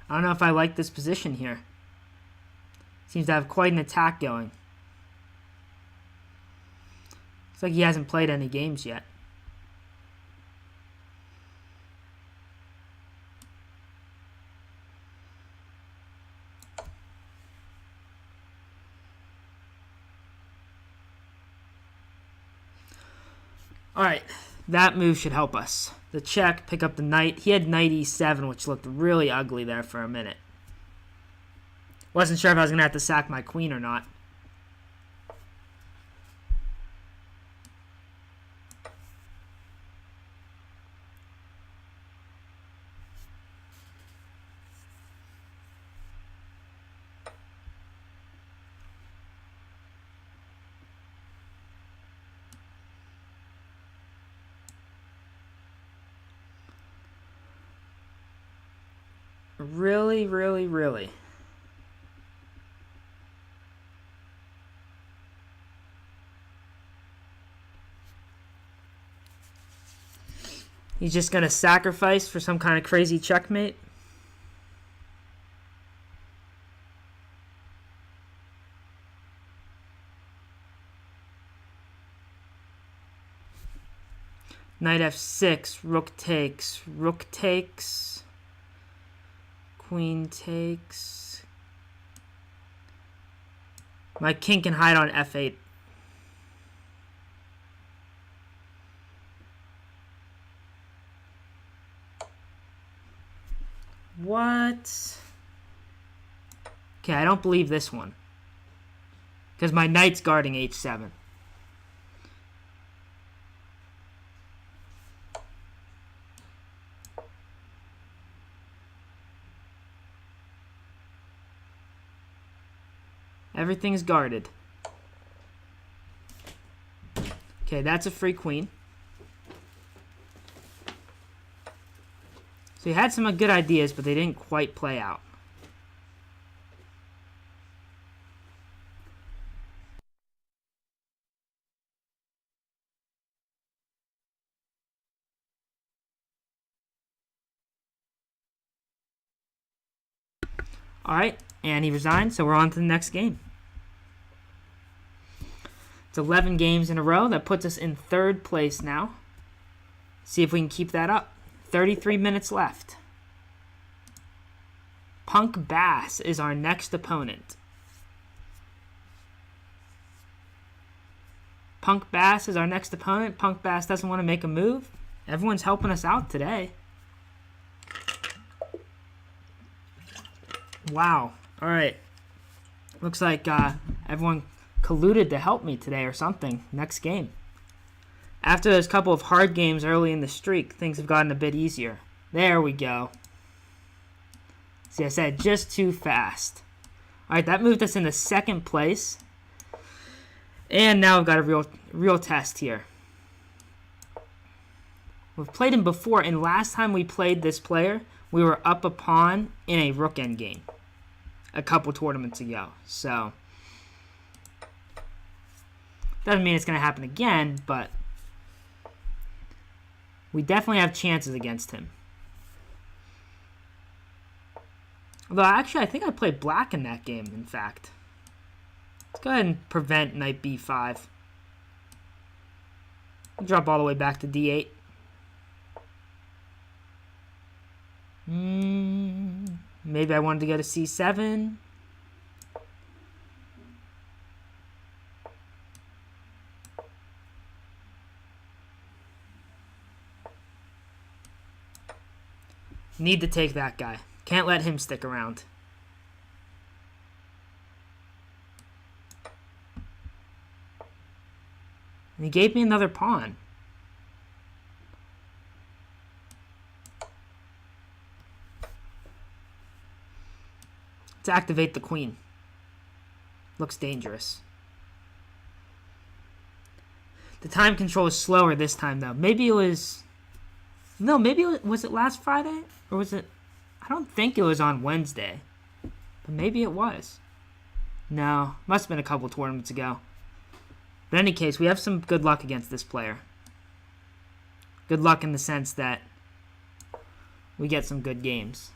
I don't know if I like this position here. Seems to have quite an attack going. Looks like he hasn't played any games yet. All right, that move should help us. The check, pick up the knight. He had knight e7, which looked really ugly there for a minute. Wasn't sure if I was going to have to sack my queen or not. Really, really, really. He's just going to sacrifice for some kind of crazy checkmate. Knight f6, rook takes, queen takes. My king can hide on f8. What? Okay, I don't believe this one. Because my knight's guarding h7. Everything's guarded. Okay, that's a free queen. So he had some good ideas, but they didn't quite play out. Alright, and he resigned, so we're on to the next game. It's 11 games in a row. That puts us in 3rd place now. See if we can keep that up. 33 minutes left. Punk Bass is our next opponent. Punk Bass is our next opponent. Punk Bass doesn't want to make a move. Everyone's helping us out today. Wow. All right. Looks like everyone colluded to help me today or something. Next game. After those couple of hard games early in the streak, things have gotten a bit easier. There we go. See, I said just too fast. All right, that moved us into 2nd place. And now we've got a real test here. We've played him before, and last time we played this player, we were up a pawn in a rook endgame a couple tournaments ago. So, doesn't mean it's going to happen again, but we definitely have chances against him. Although, actually, I think I played black in that game, in fact. Let's go ahead and prevent knight b5. Drop all the way back to d8. Maybe I wanted to go to c7. Need to take that guy. Can't let him stick around. And he gave me another pawn. Let's activate the queen. Looks dangerous. The time control is slower this time, though. Maybe it was... No, maybe was it last Friday? Or was it... I don't think it was on Wednesday. But maybe it was. No, must have been a couple tournaments ago. But in any case, we have some good luck against this player. Good luck in the sense that we get some good games.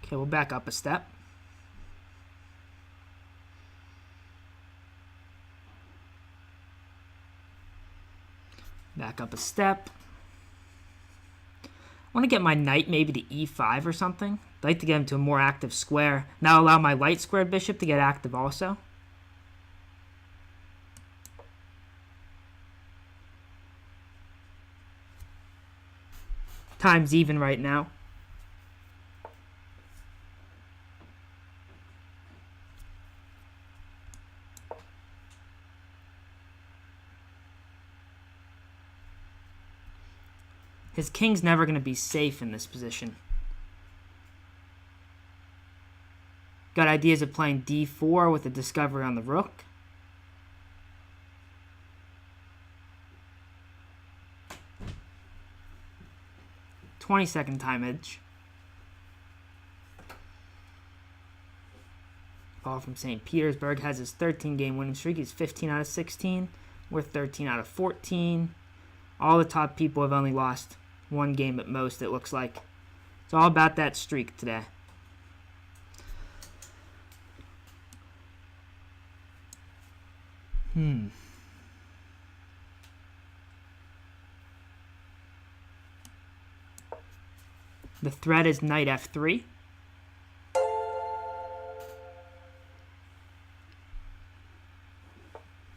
Okay, we'll back up a step. Back up a step. I want to get my knight maybe to e5 or something. I'd like to get him to a more active square. Now allow my light squared bishop to get active also. Time's even right now. His king's never going to be safe in this position. Got ideas of playing d4 with a discovery on the rook. "20-second time edge. Paul from St. Petersburg has his 13-game winning streak. He's 15 out of 16. We're 13 out of 14. All the top people have only lost One game at most, it looks like. It's all about that streak today. The threat is knight f3.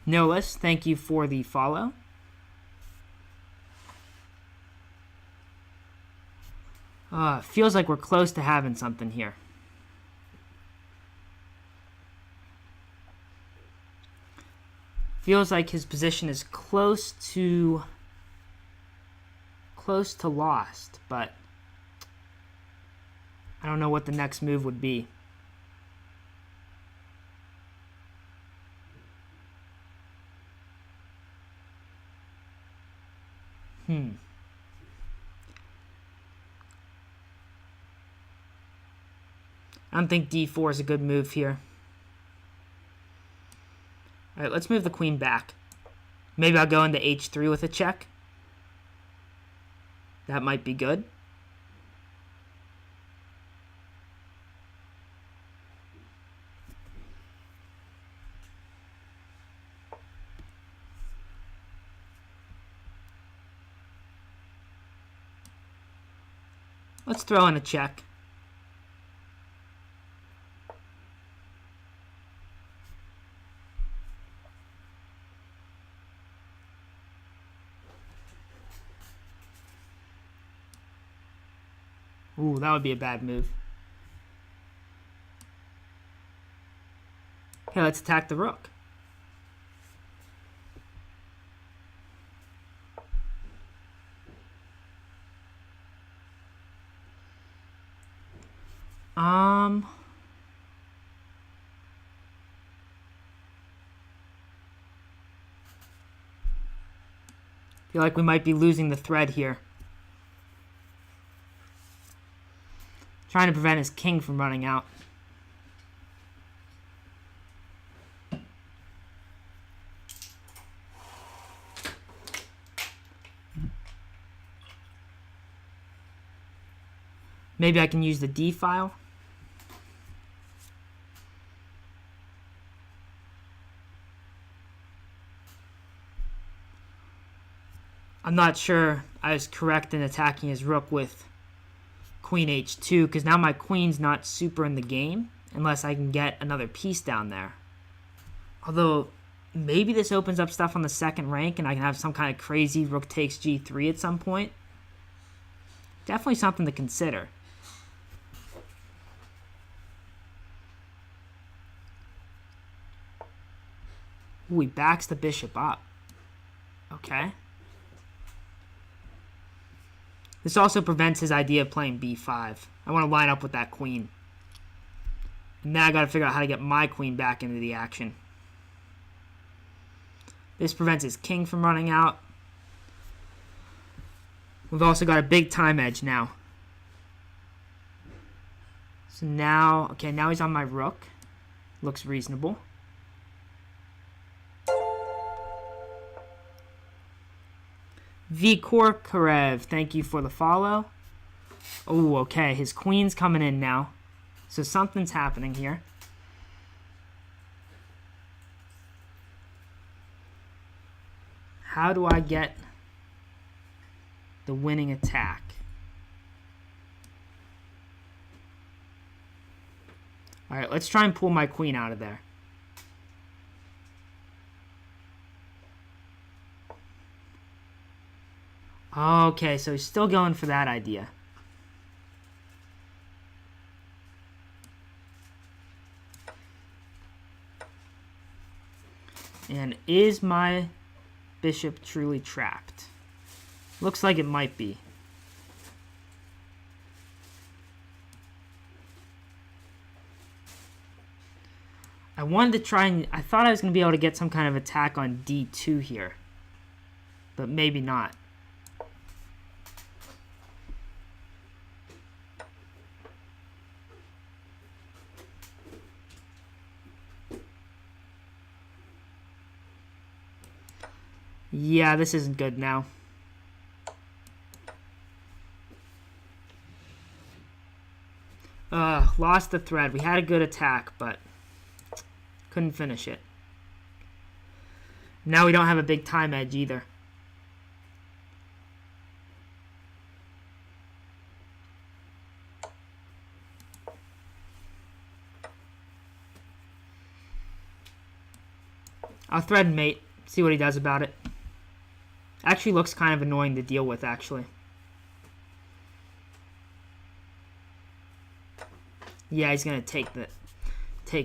Nolis, thank you for the follow. Feels like we're close to having something here. Feels like his position is close to lost, but I don't know what the next move would be. I don't think d4 is a good move here. All right, let's move the queen back. Maybe I'll go into h3 with a check. That might be good. Let's throw in a check. Ooh, that would be a bad move. Okay, let's attack the rook. Feel like we might be losing the thread here. Trying to prevent his king from running out. Maybe I can use the D file. I'm not sure I was correct in attacking his rook with queen h2, because now my queen's not super in the game unless I can get another piece down there. Although, maybe this opens up stuff on the second rank and I can have some kind of crazy rook takes g3 at some point. Definitely something to consider. Ooh, he backs the bishop up. Okay. This also prevents his idea of playing b5. I want to line up with that queen. And now I got to figure out how to get my queen back into the action. This prevents his king from running out. We've also got a big time edge now. So now, okay, now he's on my rook. Looks reasonable. Vikorkarev, thank you for the follow. Oh, okay, his queen's coming in now. So something's happening here. How do I get the winning attack? All right, let's try and pull my queen out of there. Okay, so he's still going for that idea. And is my bishop truly trapped? Looks like it might be. I wanted to try and... I thought I was going to be able to get some kind of attack on d2 here. But maybe not. Yeah, this isn't good now. lost the thread. We had a good attack, but couldn't finish it. Now we don't have a big time edge either. I'll thread mate, see what he does about it. Actually looks kind of annoying to deal with, actually. Yeah, he's gonna take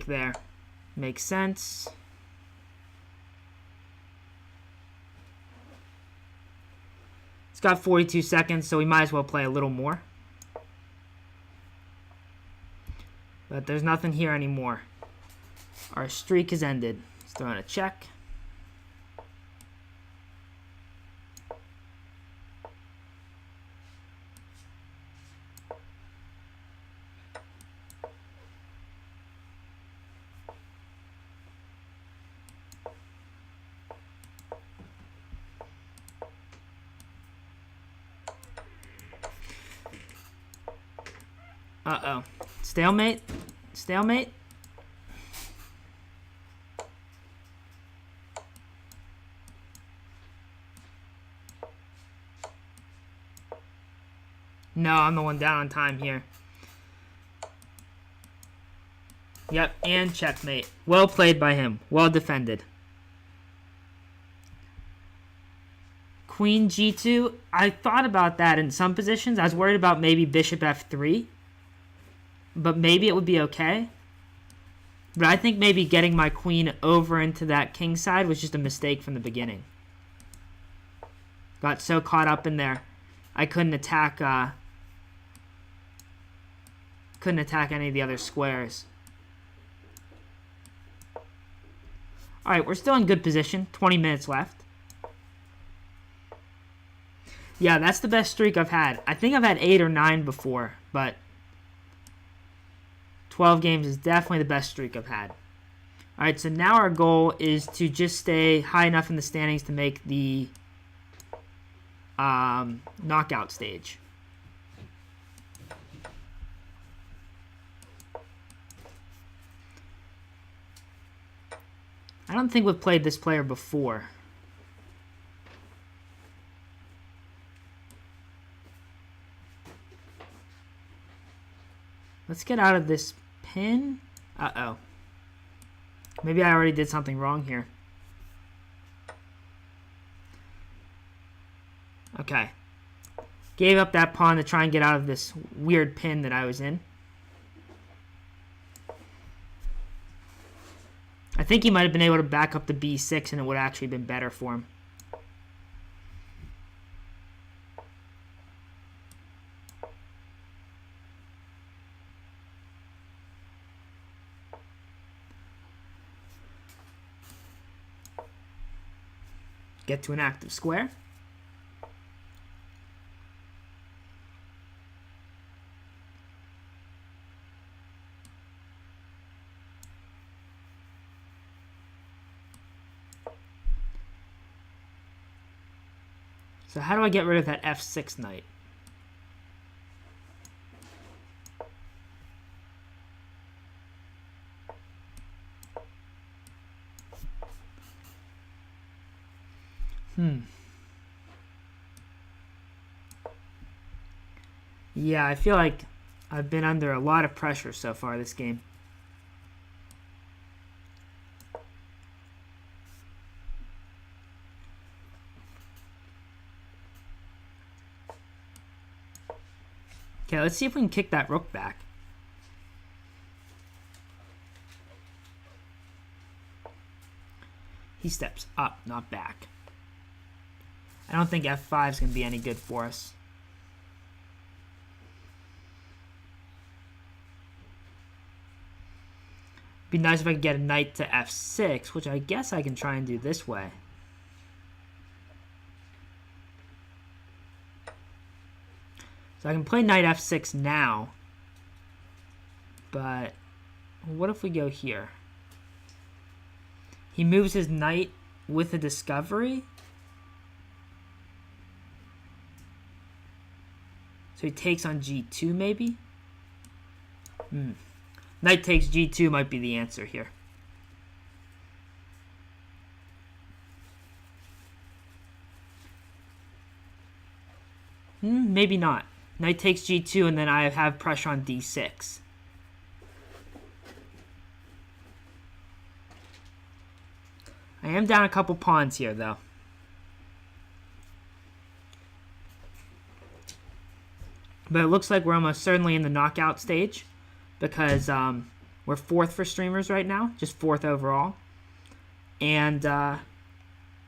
there. Makes sense. It's got 42 seconds, so we might as well play a little more. But there's nothing here anymore. Our streak has ended. He's throwing a check. Uh-oh. Stalemate? Stalemate? No, I'm the one down on time here. Yep, and checkmate. Well played by him. Well defended. Queen G2. I thought about that in some positions. I was worried about maybe bishop F3. But maybe it would be okay. But I think maybe getting my queen over into that king side was just a mistake from the beginning. Got so caught up in there, I couldn't attack any of the other squares. Alright, we're still in good position. 20 minutes left. Yeah, that's the best streak I've had. I think I've had 8 or 9 before, but 12 games is definitely the best streak I've had. Alright, so now our goal is to just stay high enough in the standings to make the knockout stage. I don't think we've played this player before. Let's get out of this pin. Uh-oh. Maybe I already did something wrong here. Okay. Gave up that pawn to try and get out of this weird pin that I was in. I think he might have been able to back up to b6 and it would have actually been better for him. Get to an active square. So how do I get rid of that f6 knight? Yeah, I feel like I've been under a lot of pressure so far this game. Okay, let's see if we can kick that rook back. He steps up, not back. I don't think f5 is going to be any good for us. Be nice if I could get a knight to f6, which I guess I can try and do this way. So I can play knight f6 now. But what if we go here? He moves his knight with a discovery. So he takes on g2 maybe. Knight takes g2 might be the answer here. Maybe not. Knight takes g2, and then I have pressure on d6. I am down a couple pawns here, though. But it looks like we're almost certainly in the knockout stage, because we're 4th for streamers right now, just 4th overall. And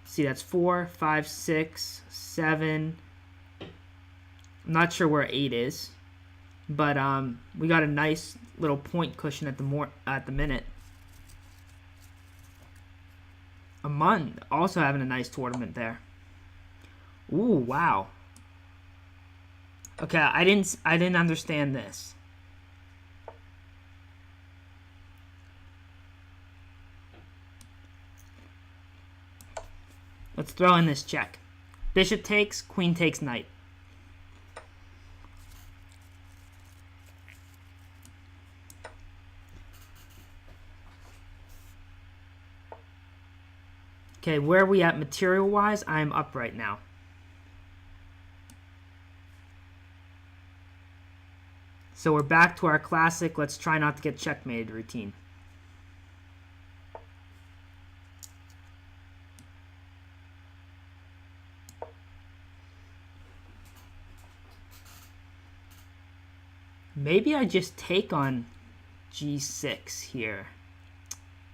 see, that's 4, 5, 6, 7. I'm not sure where 8 is, but we got a nice little point cushion at the minute. Amun also having a nice tournament there. Ooh, wow. Okay, I didn't understand this. Let's throw in this check. Bishop takes, queen takes knight. Okay, where are we at material-wise? I'm up right now. So we're back to our classic, let's try not to get checkmated routine. Maybe I just take on g6 here.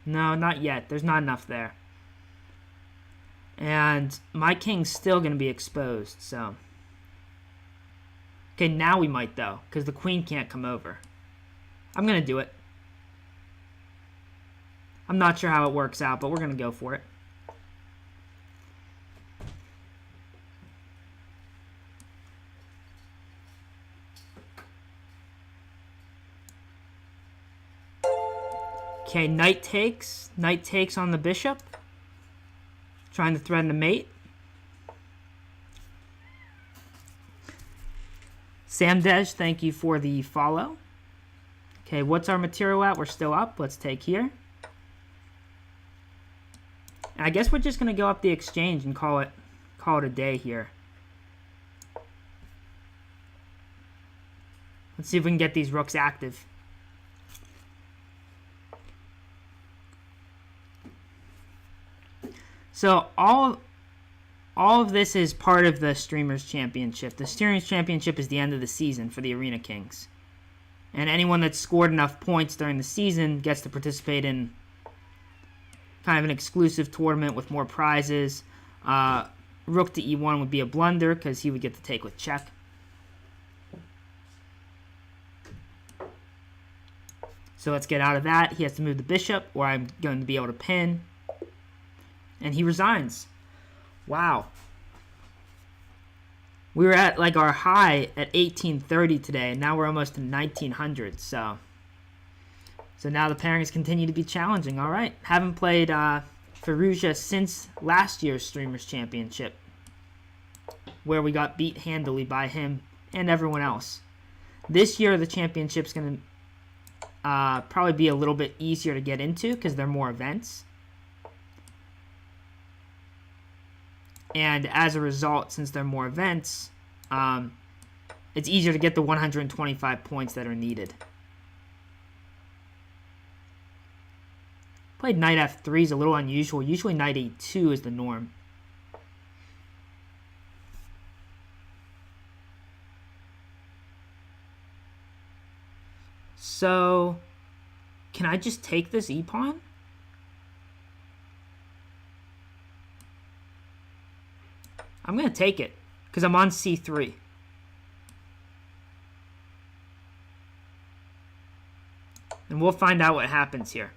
No, not yet. There's not enough there. And my king's still going to be exposed, so. Okay, now we might, though, because the queen can't come over. I'm going to do it. I'm not sure how it works out, but we're going to go for it. Okay, knight takes. Knight takes on the bishop. Trying to threaten a mate. Samdej, thank you for the follow. Okay, what's our material at? We're still up. Let's take here. And I guess we're just going to go up the exchange and call it a day here. Let's see if we can get these rooks active. So all of this is part of the Streamers Championship. The Streamers Championship is the end of the season for the Arena Kings. And anyone that's scored enough points during the season gets to participate in kind of an exclusive tournament with more prizes. Rook to e1 would be a blunder because he would get to take with check. So let's get out of that. He has to move the bishop, or I'm going to be able to pin. And he resigns. Wow. We were at like our high at 1830 today, and now we're almost to 1900. So now the pairings continue to be challenging. All right. Haven't played Firouzja since last year's Streamers Championship, where we got beat handily by him and everyone else. This year, the championship's going to probably be a little bit easier to get into because there are more events. And as a result, since there are more events, it's easier to get the 125 points that are needed. Played knight f3 is a little unusual. Usually knight a2 is the norm. So, can I just take this e-pawn? I'm going to take it, because I'm on c3. And we'll find out what happens here.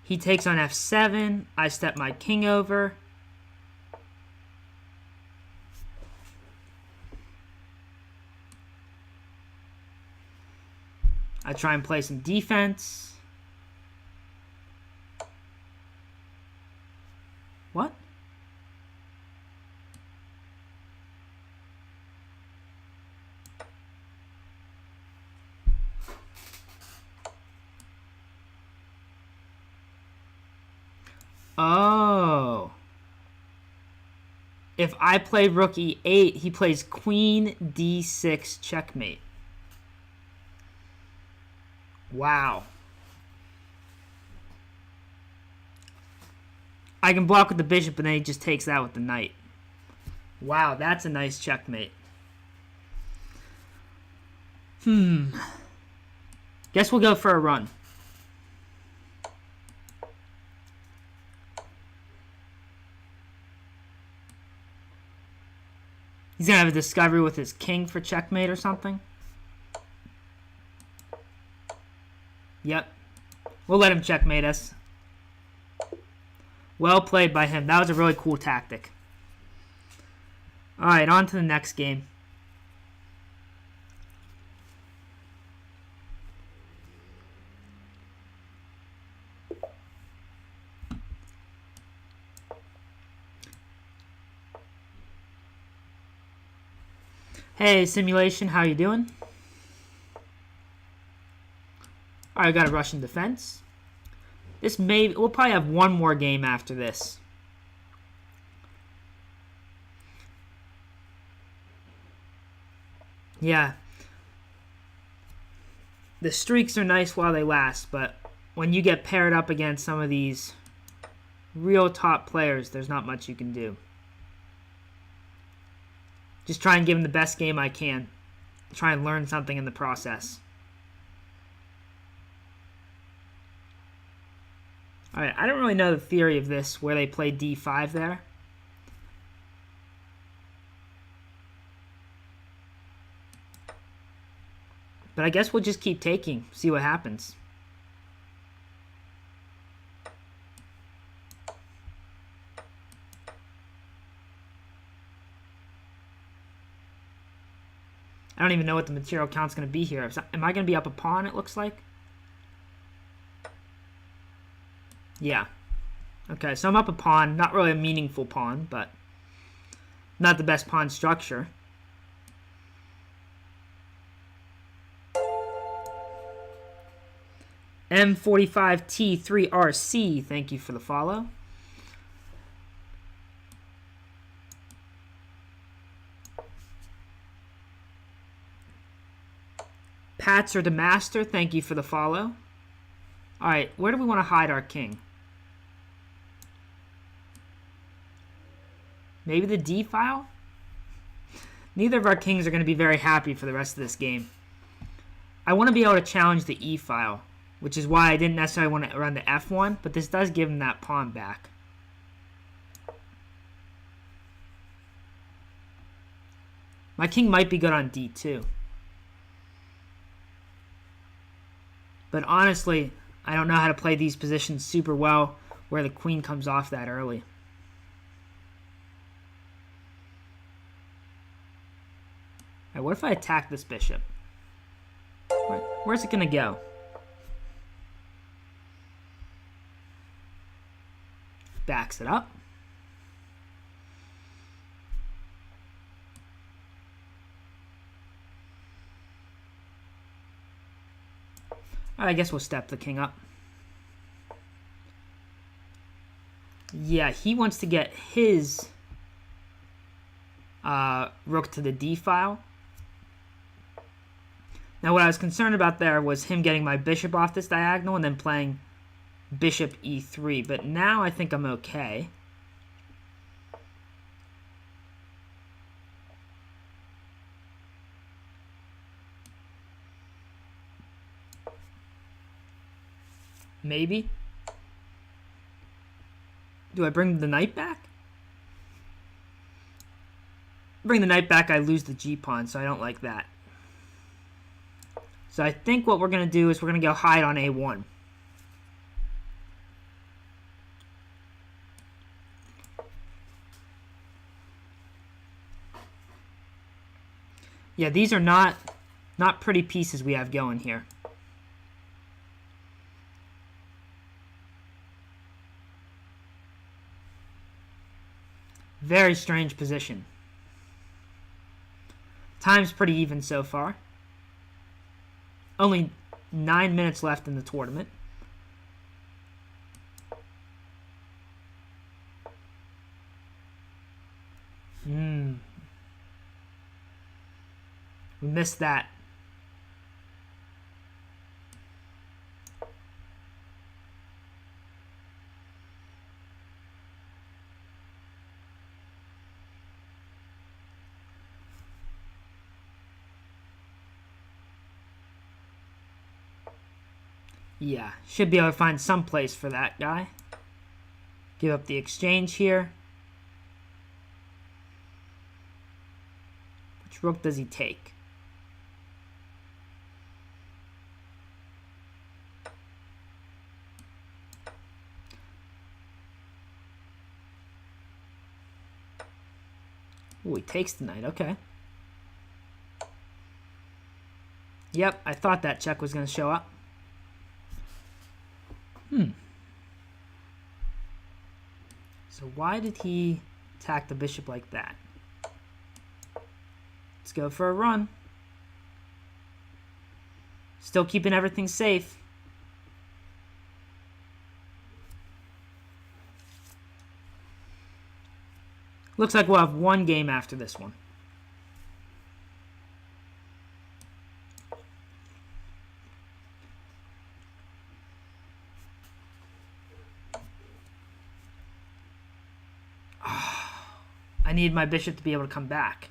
He takes on f7. I step my king over. I try and play some defense. What? Oh. If I play rook e8, he plays queen d6 checkmate. Wow. I can block with the bishop, but then he just takes that with the knight. Wow, that's a nice checkmate. Guess we'll go for a run. He's going to have a discovery with his king for checkmate or something. Yep. We'll let him checkmate us. Well played by him. That was a really cool tactic. Alright, on to the next game. Hey, Simulation, how you doing? Alright, I got a Russian defense. We'll probably have one more game after this. Yeah. The streaks are nice while they last, but when you get paired up against some of these real top players, there's not much you can do. Just try and give them the best game I can. Try and learn something in the process. Alright, I don't really know the theory of this, where they play d5 there. But I guess we'll just keep taking, see what happens. I don't even know what the material count's going to be here. Am I going to be up a pawn, it looks like? Yeah. Okay, so I'm up a pawn. Not really a meaningful pawn, but not the best pawn structure. M45T3RC, thank you for the follow. Patzer the Master, thank you for the follow. Alright, where do we want to hide our king? Maybe the D file? Neither of our kings are going to be very happy for the rest of this game. I want to be able to challenge the E file, which is why I didn't necessarily want to run the F1, but this does give him that pawn back. My king might be good on D2. But honestly, I don't know how to play these positions super well where the queen comes off that early. Alright, what if I attack this bishop? Where's it going to go? Backs it up. I guess we'll step the king up. Yeah, he wants to get his rook to the D file. Now, what I was concerned about there was him getting my bishop off this diagonal and then playing bishop e3. But now I think I'm okay. Maybe. Do I bring the knight back? Bring the knight back, I lose the g-pawn, so I don't like that. So I think what we're going to do is we're going to go hide on a1. Yeah, these are not pretty pieces we have going here. Very strange position. Time's pretty even so far. Only 9 minutes left in the tournament. We missed that. Yeah, should be able to find some place for that guy. Give up the exchange here. Which rook does he take? Ooh, he takes the knight. Okay. Yep, I thought that check was going to show up. So why did he attack the bishop like that? Let's go for a run. Still keeping everything safe. Looks like we'll have one game after this one. I need my bishop to be able to come back.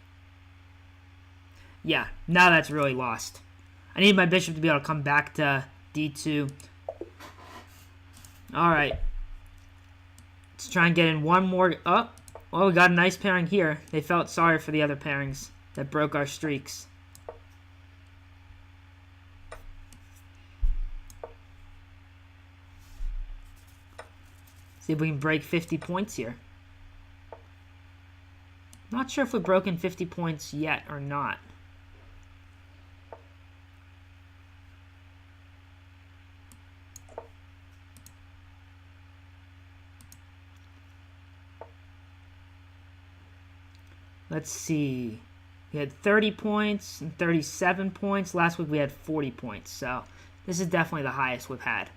Yeah, now that's really lost. I need my bishop to be able to come back to d2. Alright. Let's try and get in one more. Oh, well, we got a nice pairing here. They felt sorry for the other pairings that broke our streaks. See if we can break 50 points here. Not sure if we've broken 50 points yet or not. Let's see. We had 30 points and 37 points. Last week we had 40 points. So this is definitely the highest we've had.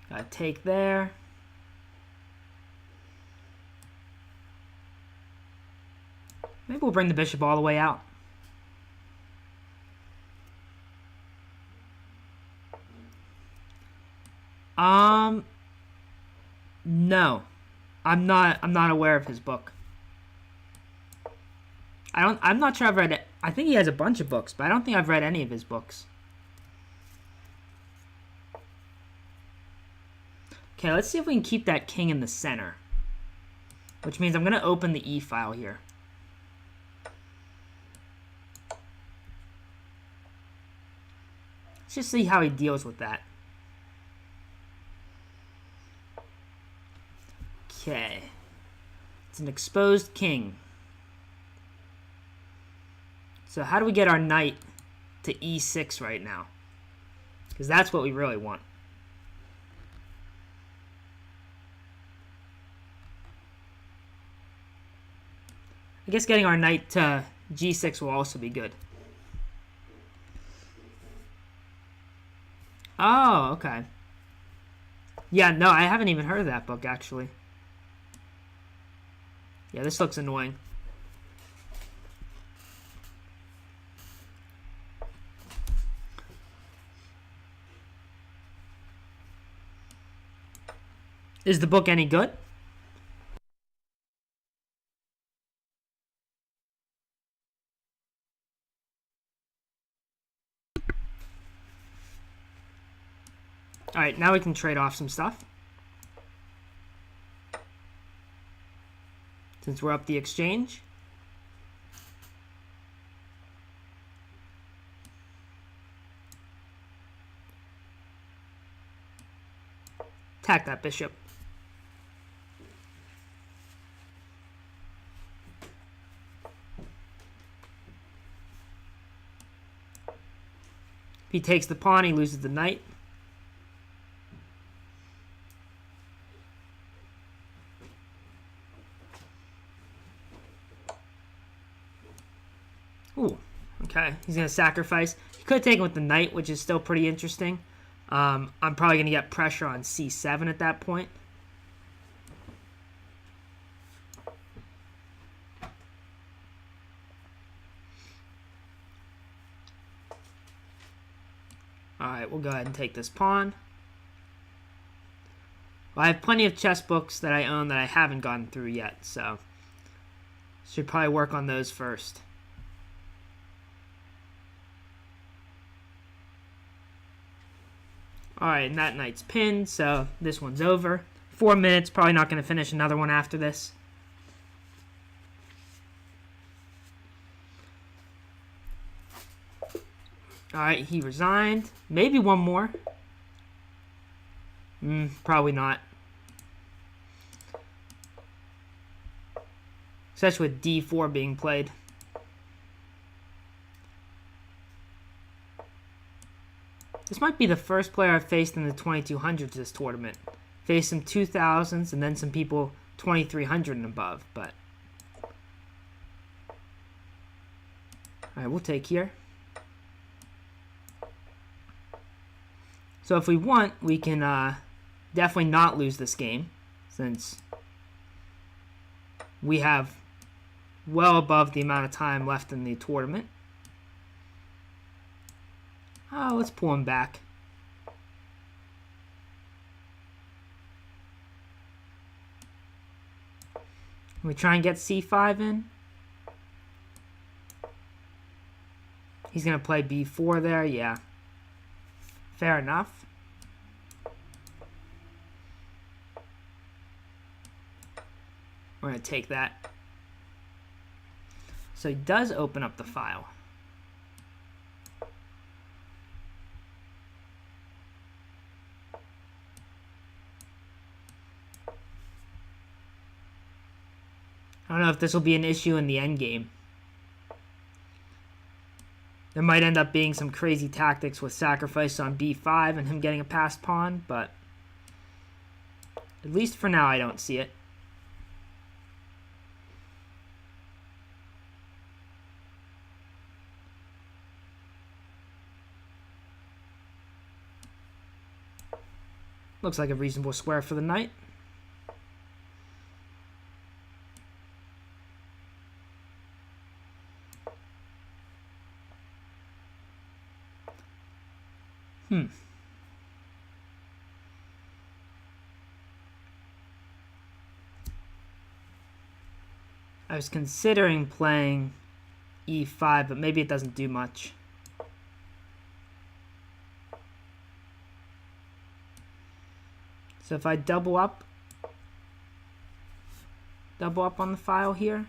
Got a take there. Maybe we'll bring the bishop all the way out. No. I'm not aware of his book. I'm not sure I've read it. I think he has a bunch of books, but I don't think I've read any of his books. Okay, let's see if we can keep that king in the center. Which means I'm going to open the E file here. Let's just see how he deals with that. Okay. It's an exposed king. So how do we get our knight to E6 right now? Because that's what we really want. I guess getting our knight to G6 will also be good. Oh, okay. Yeah, no, I haven't even heard of that book, actually. Yeah, this looks annoying. Is the book any good? Alright, now we can trade off some stuff. Since we're up the exchange. Attack that bishop. If he takes the pawn, he loses the knight. Ooh, okay. He's going to sacrifice. He could have taken with the knight, which is still pretty interesting. I'm probably going to get pressure on C7 at that point. Alright, we'll go ahead and take this pawn. Well, I have plenty of chess books that I own that I haven't gotten through yet, so should probably work on those first. Alright, and that knight's pinned, so this one's over. 4 minutes, probably not going to finish another one after this. Alright, he resigned. Maybe one more. Probably not. Especially with d4 being played. This might be the first player I've faced in the 2200s this tournament. Faced some 2000s and then some people 2300 and above, but... Alright, we'll take here. So if we want, we can definitely not lose this game, since we have well above the amount of time left in the tournament. Oh, let's pull him back. Can we try and get c5 in? He's going to play b4 there, yeah. Fair enough. We're going to take that. So he does open up the file. I don't know if this will be an issue in the endgame. There might end up being some crazy tactics with sacrifice on b5 and him getting a passed pawn, but at least for now I don't see it. Looks like a reasonable square for the knight. I was considering playing e5, but maybe it doesn't do much. So if I double up on the file here.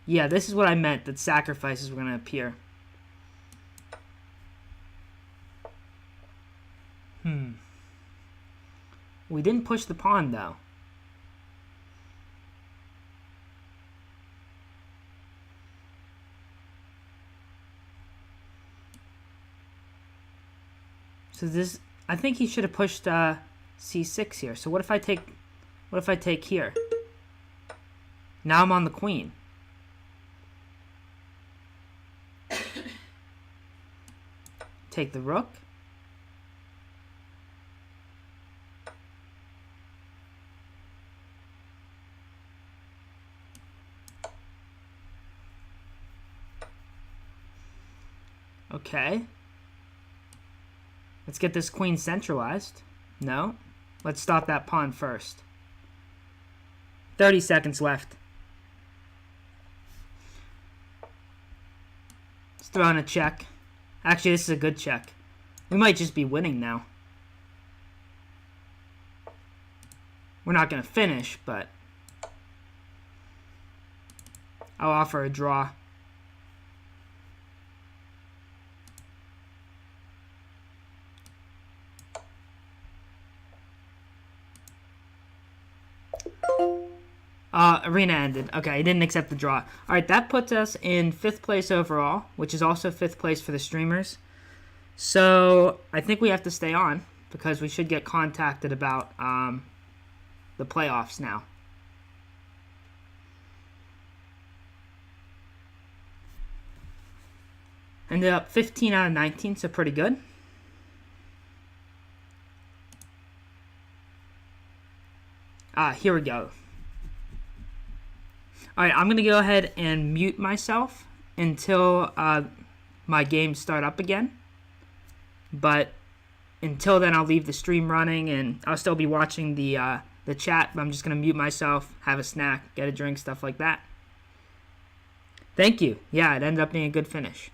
Yeah, this is what I meant, that sacrifices were going to appear. We didn't push the pawn, though. So this, I think he should have pushed c6 here. So what if I take here? Now I'm on the queen. Take the rook. Okay. Let's get this queen centralized. No. Let's stop that pawn first. 30 seconds left. Let's throw in a check. Actually, this is a good check. We might just be winning now. We're not going to finish, but I'll offer a draw. Arena ended. Okay, he didn't accept the draw. Alright, that puts us in 5th place overall, which is also 5th place for the streamers. So, I think we have to stay on, because we should get contacted about the playoffs now. Ended up 15 out of 19, so pretty good. Here we go. Alright, I'm going to go ahead and mute myself until my games start up again. But until then, I'll leave the stream running, and I'll still be watching the chat. But I'm just gonna mute myself, have a snack, get a drink, stuff like that. Thank you. Yeah, it ended up being a good finish.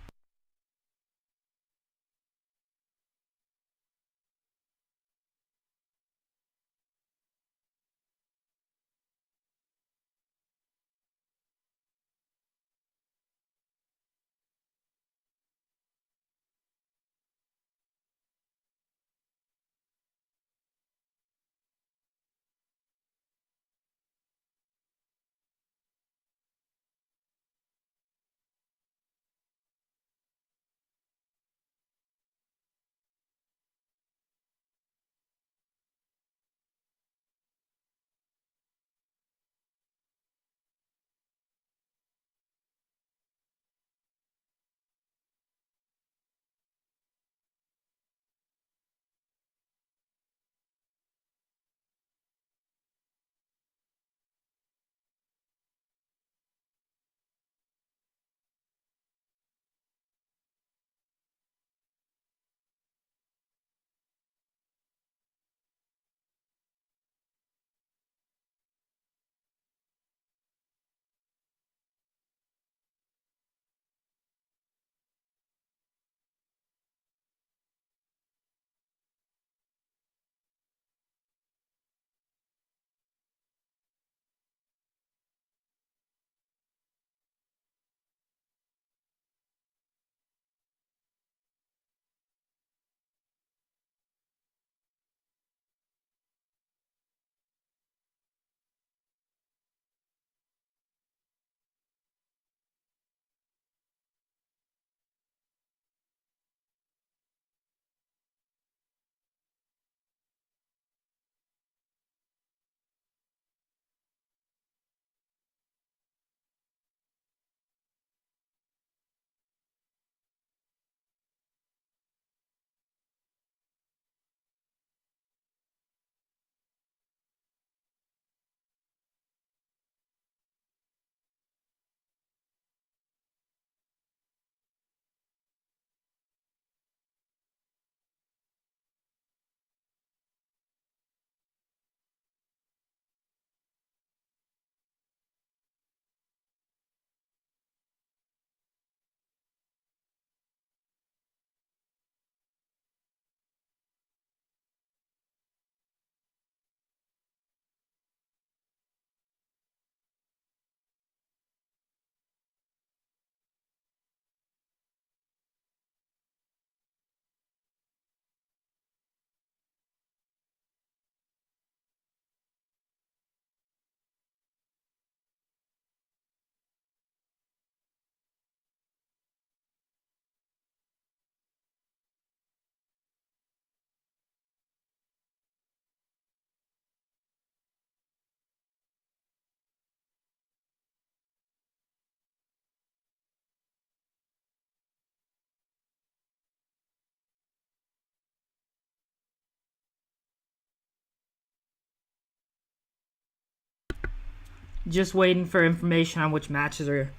Just waiting for information on which matches are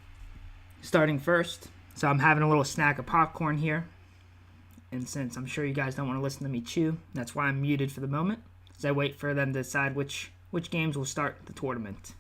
starting first. So I'm having a little snack of popcorn here. And since I'm sure you guys don't want to listen to me chew, that's why I'm muted for the moment, as I wait for them to decide which games will start the tournament.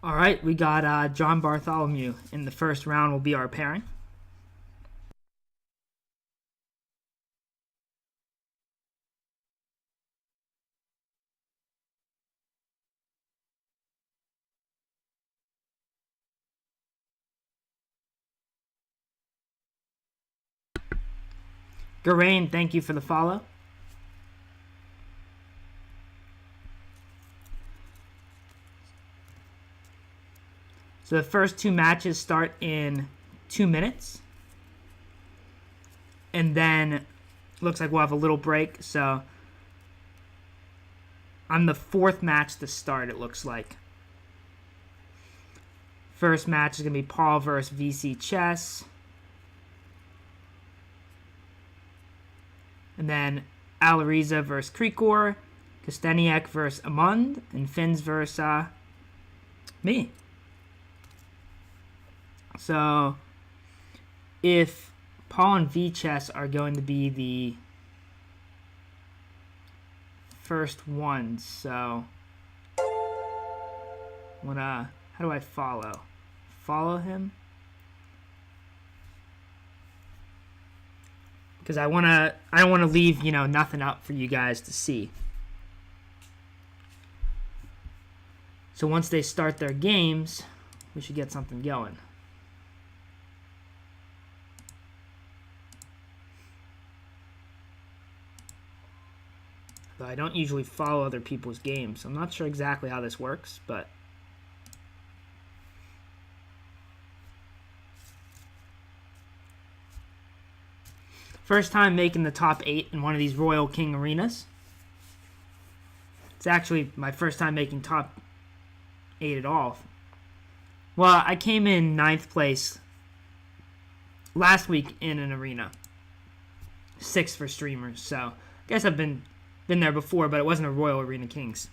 All right, we got John Bartholomew in the first round will be our pairing. Garain, thank you for the follow. So the first 2 matches start in 2 minutes. And then looks like we'll have a little break. So on the 4th match to start, it looks like. First match is going to be Paul versus VC Chess. And then Alariza versus Krikor. Kosteniak versus Amund. And Fins versus me. So if Paul and V-Chess are going to be the first ones, so how do I follow? Follow him? Because I don't want to leave, nothing up for you guys to see. So once they start their games, we should get something going. Though I don't usually follow other people's games. I'm not sure exactly how this works, but first time making the top 8 in one of these Royal King arenas. It's actually my first time making top 8 at all. Well, I came in 9th place last week in an arena. 6th for streamers, so I guess I've been there before, but it wasn't a Royal Arena Kings.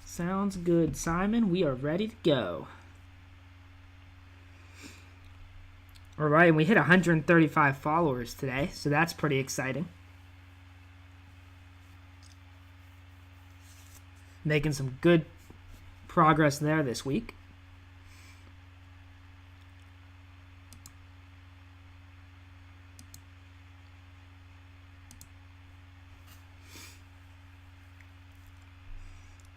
Sounds good, Simon. We are ready to go. All right, and we hit 135 followers today, so that's pretty exciting. Making some good progress there this week.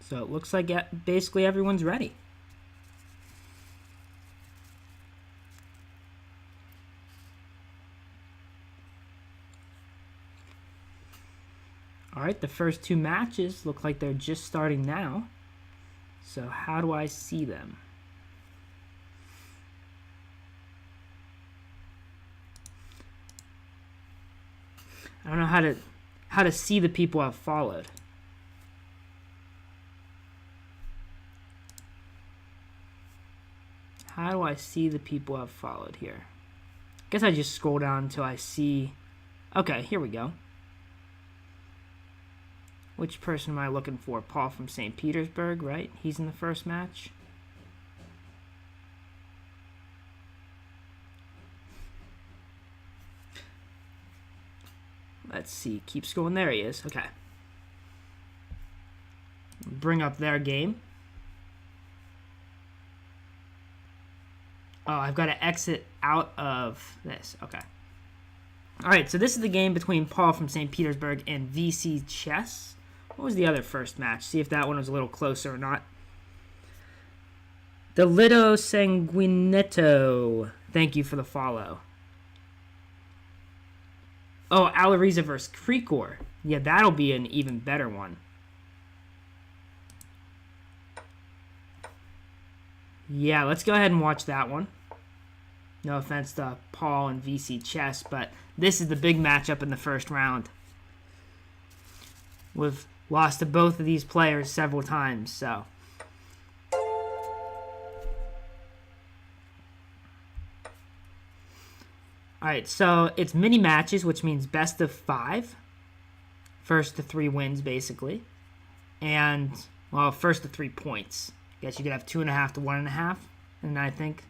So it looks like basically everyone's ready. All right, the first 2 matches look like they're just starting now. So how do I see them? I don't know how to see the people I've followed. How do I see the people I've followed here? I guess I just scroll down until I see... Okay, here we go. Which person am I looking for? Paul from St. Petersburg, right? He's in the first match. Let's see. Keep scrolling. There he is. Okay. Bring up their game. Oh, I've got to exit out of this. Okay. All right, so this is the game between Paul from St. Petersburg and VC Chess. What was the other first match? See if that one was a little closer or not. Delito Sanguinetto. Thank you for the follow. Oh, Alariza versus Krikor. Yeah, that'll be an even better one. Yeah, let's go ahead and watch that one. No offense to Paul and VC Chess, but this is the big matchup in the first round. We've lost to both of these players several times, so. Alright, so it's mini matches, which means best of 5. First to 3 wins, basically. And, well, first to 3 points. I guess you could have 2.5 to 1.5, and I think.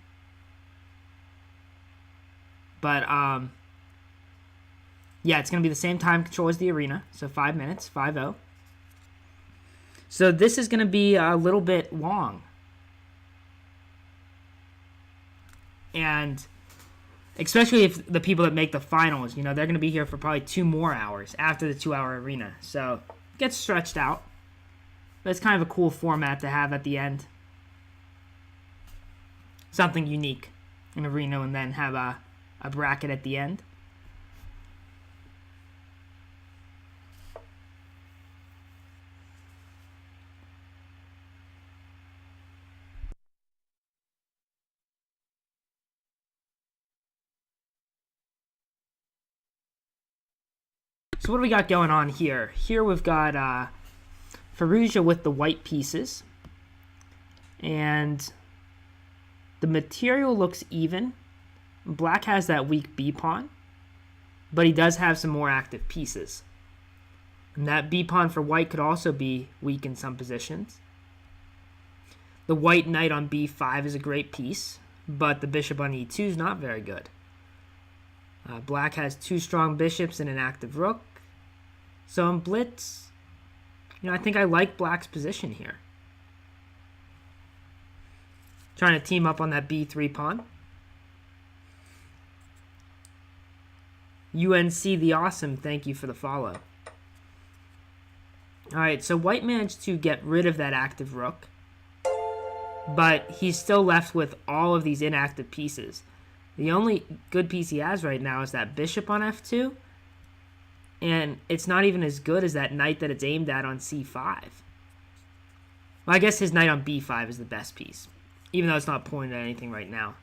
But, yeah, it's going to be the same time control as the arena. So 5 minutes, 5-0. So this is going to be a little bit long. And especially if the people that make the finals, they're going to be here for probably 2 more hours after the 2-hour arena. So it gets stretched out. But it's kind of a cool format to have at the end. Something unique. in arena and then have a bracket at the end. So what do we got going on here? Here we've got Firouzja with the white pieces. And the material looks even. Black has that weak B pawn, but he does have some more active pieces. And that B pawn for white could also be weak in some positions. The white knight on B5 is a great piece, but the bishop on E2 is not very good. Black has two strong bishops and an active rook. So in blitz, I think I like Black's position here. Trying to team up on that B3 pawn. UNC the Awesome, thank you for the follow. Alright, so white managed to get rid of that active rook, but he's still left with all of these inactive pieces. The only good piece he has right now is that bishop on F2, and it's not even as good as that knight that it's aimed at on C5. Well, I guess his knight on B5 is the best piece, even though it's not pointed at anything right now.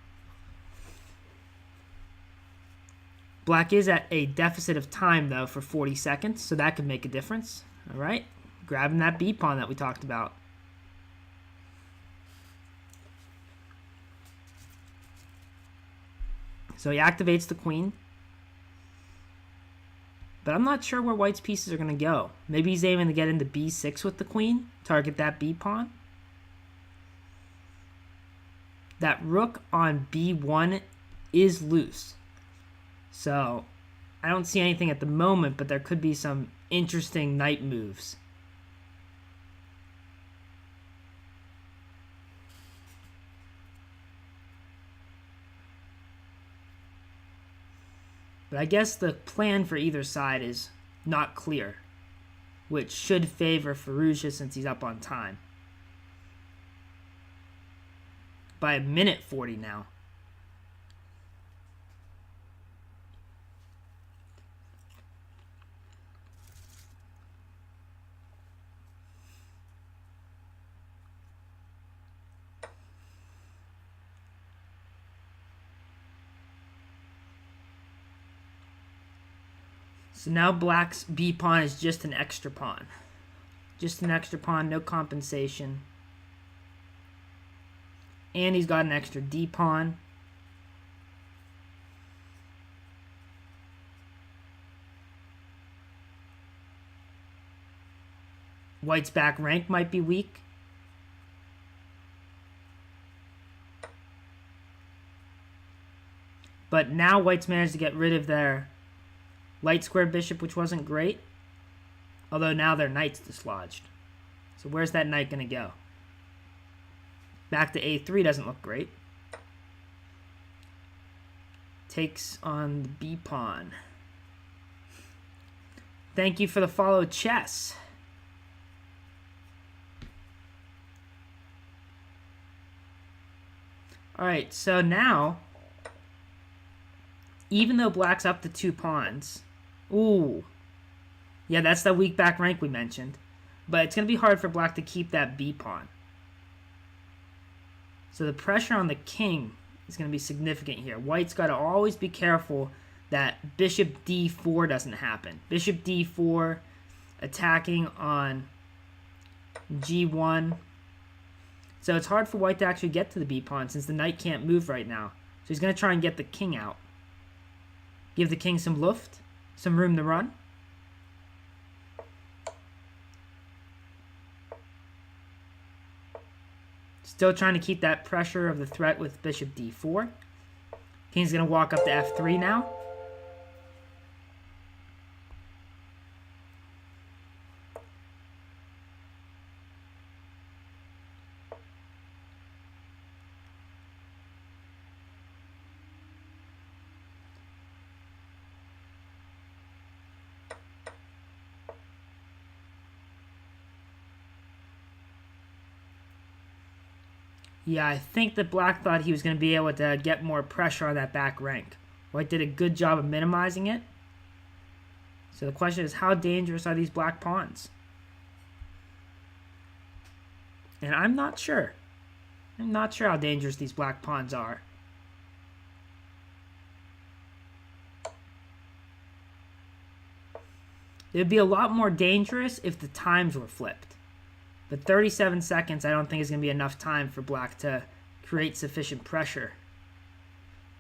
Black is at a deficit of time, though, for 40 seconds, so that could make a difference. All right, grabbing that B pawn that we talked about. So he activates the queen. But I'm not sure where white's pieces are going to go. Maybe he's aiming to get into B6 with the queen, target that B pawn. That rook on B1 is loose. So I don't see anything at the moment, but there could be some interesting knight moves. But I guess the plan for either side is not clear, which should favor Firouzja since he's up on time. By a minute 40 now. So now black's B pawn is just an extra pawn. Just an extra pawn, no compensation. And he's got an extra D pawn. White's back rank might be weak. But now white's managed to get rid of their light square bishop, which wasn't great. Although now their knight's dislodged. So where's that knight going to go? Back to A3 doesn't look great. Takes on the B pawn. Thank you for the follow, Chess. Alright, so now, even though black's up to 2 pawns, ooh, yeah, that's the weak back rank we mentioned, but it's going to be hard for black to keep that B pawn. So the pressure on the king is going to be significant here. White's got to always be careful that bishop D4 doesn't happen. Bishop D4 attacking on G1. So it's hard for white to actually get to the B pawn since the knight can't move right now. So he's going to try and get the king out. Give the king some luft, some room to run. Still trying to keep that pressure of the threat with bishop D4. King's going to walk up to F3 now. Yeah, I think that black thought he was going to be able to get more pressure on that back rank. White did a good job of minimizing it. So the question is, how dangerous are these black pawns? And I'm not sure. I'm not sure how dangerous these black pawns are. It would be a lot more dangerous if the times were flipped. But 37 seconds I don't think is going to be enough time for black to create sufficient pressure.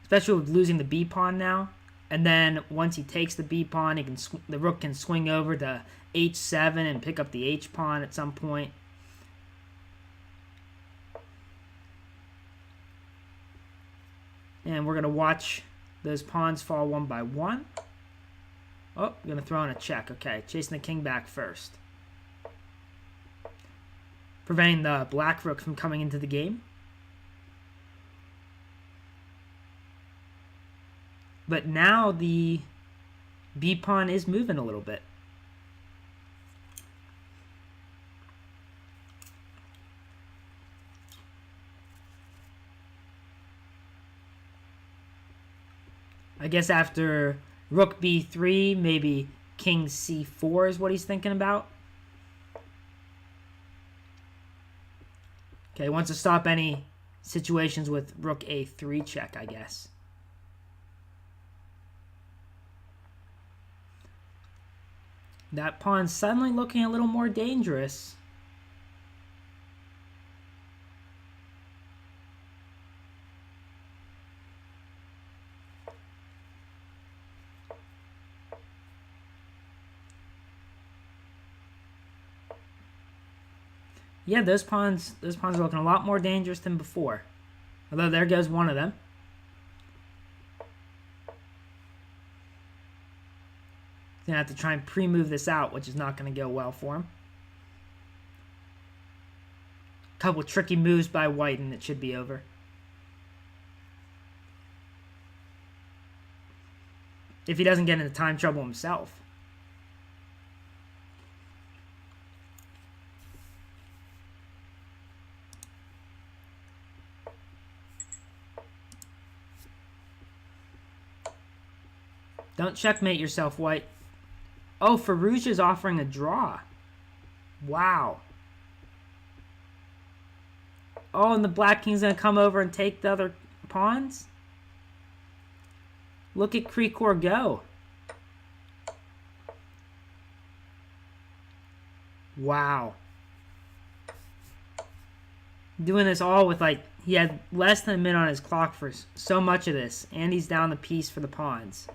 Especially with losing the b pawn now. And then once he takes the b pawn, the rook can swing over to h7 and pick up the h pawn at some point. And we're going to watch those pawns fall one by one. Oh, I'm going to throw in a check. Okay, chasing the king back first. Preventing the black rook from coming into the game. But now the b pawn is moving a little bit. I guess after rook b3, maybe king c4 is what he's thinking about. Okay, he wants to stop any situations with rook a3 check, I guess. That pawn's suddenly looking a little more dangerous. Yeah, those pawns are looking a lot more dangerous than before. Although there goes one of them. He's going to have to try and pre-move this out, which is not going to go well for him. A couple tricky moves by white and it should be over. If he doesn't get into time trouble himself. Don't checkmate yourself, white. Oh, Firouzja is offering a draw. Wow. Oh, and the black king's going to come over and take the other pawns? Look at Krikor go. Wow. Doing this all with, like, he had less than a minute on his clock for so much of this. And he's down the piece for the pawns.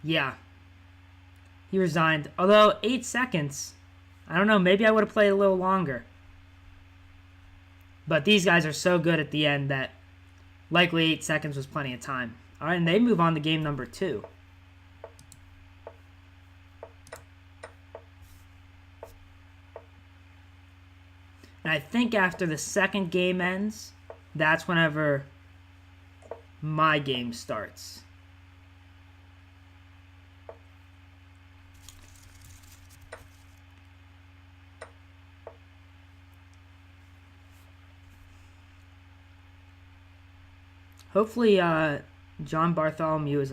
Yeah. He resigned. Although, 8 seconds. I don't know. Maybe I would have played a little longer. But these guys are so good at the end that likely 8 seconds was plenty of time. All right, and they move on to game number 2. And I think after the second game ends, that's whenever my game starts. Hopefully, John Bartholomew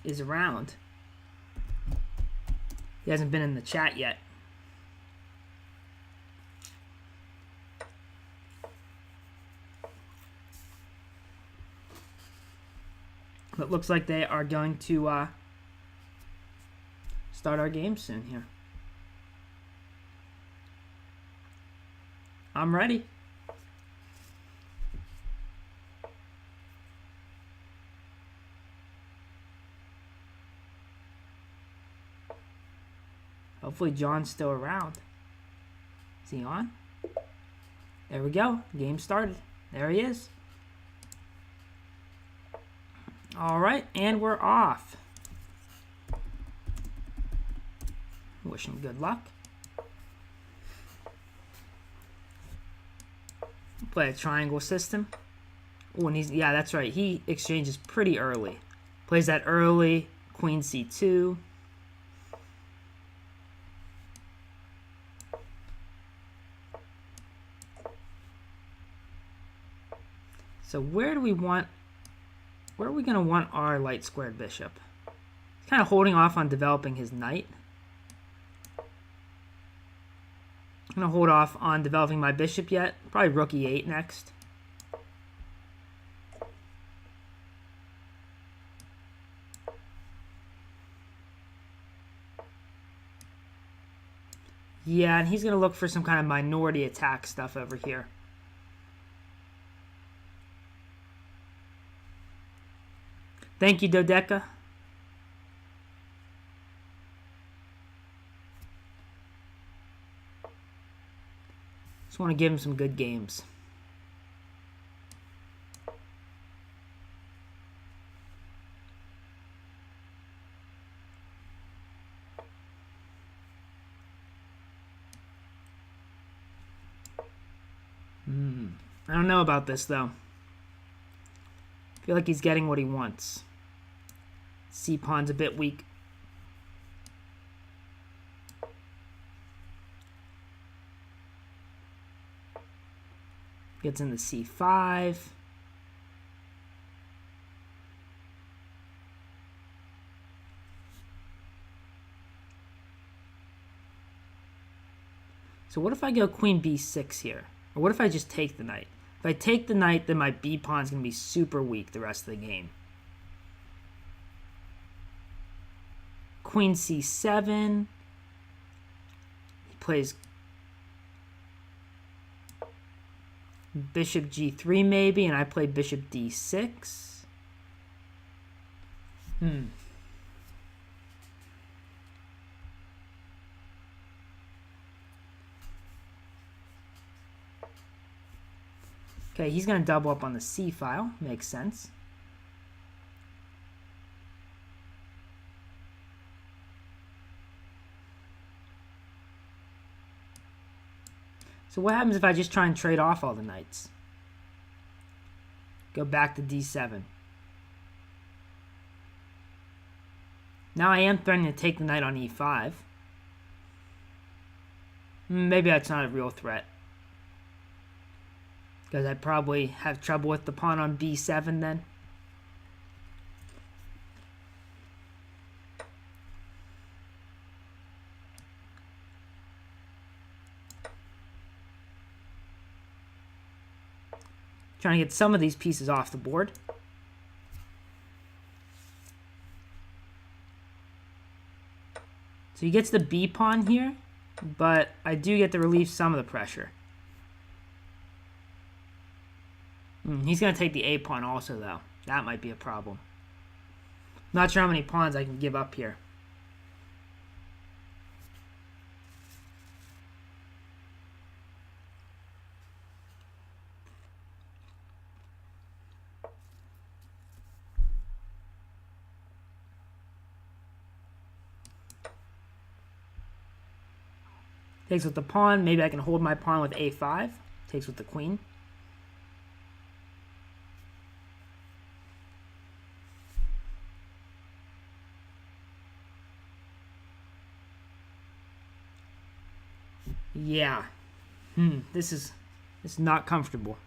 is around. He hasn't been in the chat yet. But looks like they are going to start our game soon here. I'm ready. Hopefully John's still around. Is he on? There we go. Game started. There he is. All right, and we're off. Wish him good luck. Play a triangle system. When he's, yeah, that's right. He exchanges pretty early. Plays that early. Queen c2. So where are we going to want our light squared bishop? He's kind of holding off on developing his knight. I'm going to hold off on developing my bishop yet. Probably rook e8 next. Yeah, and he's going to look for some kind of minority attack stuff over here. Thank you, Dodeca. Just want to give him some good games. I don't know about this, though. I feel like he's getting what he wants. C-pawn's a bit weak. Gets into c5. So what if I go queen b6 here? Or what if I just take the knight? If I take the knight, then my b-pawn's going to be super weak the rest of the game. Queen c7. He plays bishop g3 maybe, and I play bishop d6. Okay, he's going to double up on the c file. Makes sense. So what happens if I just try and trade off all the knights? Go back to d7. Now I am threatening to take the knight on e5. Maybe that's not a real threat, because I'd probably have trouble with the pawn on b7 then. Trying to get some of these pieces off the board. So he gets the b pawn here, but I do get to relieve some of the pressure. He's going to take the a pawn also, though. That might be a problem. Not sure how many pawns I can give up here. Takes with the pawn. Maybe I can hold my pawn with a5. Takes with the queen. Yeah. This is not comfortable.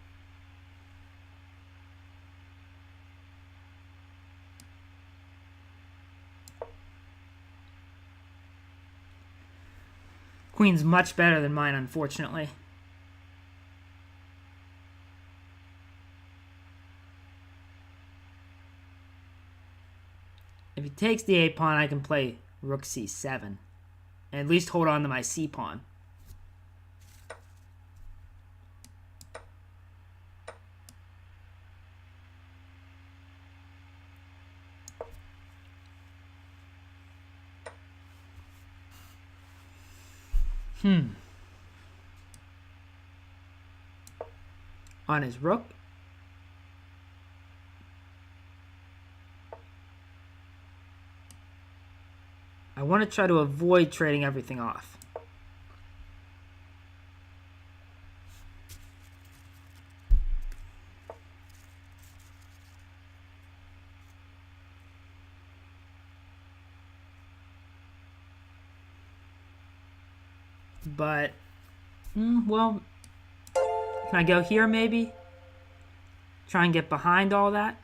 Queen's much better than mine, unfortunately. If he takes the a pawn, I can play rook c7 and at least hold on to my c pawn. On his rook. I want to try to avoid trading everything off. But, well, can I go here maybe? Try and get behind all that?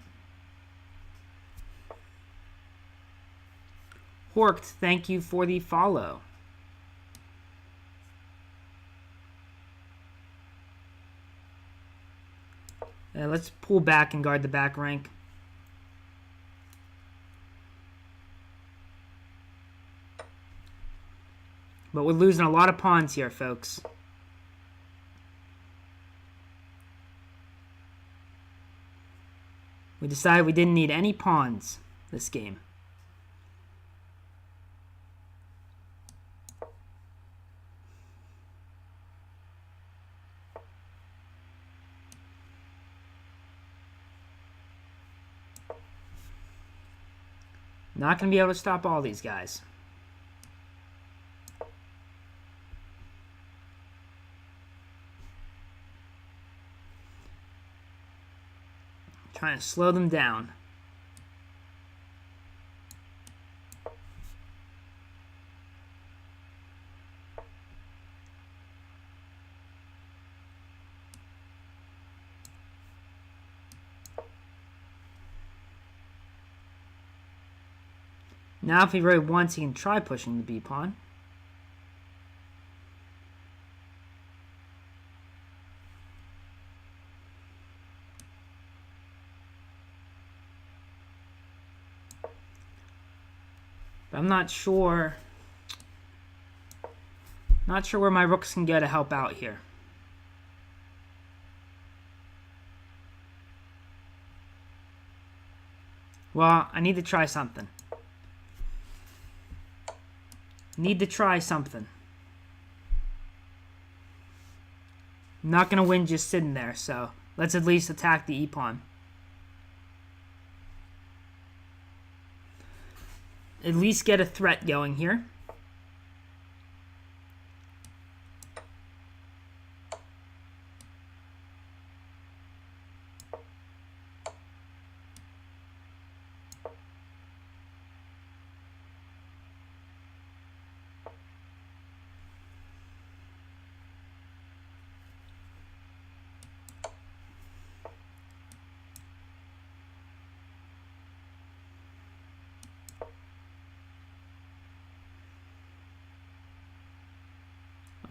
Horked, thank you for the follow. Let's pull back and guard the back rank. But we're losing a lot of pawns here, folks. We decided we didn't need any pawns this game. Not going to be able to stop all these guys. Trying to slow them down. Now if he really wants, he can try pushing the b-pawn. But I'm not sure where my rooks can go to help out here. Well, I need to try something. Need to try something. I'm not going to win just sitting there, so let's at least attack the e-pawn. At least get a threat going here.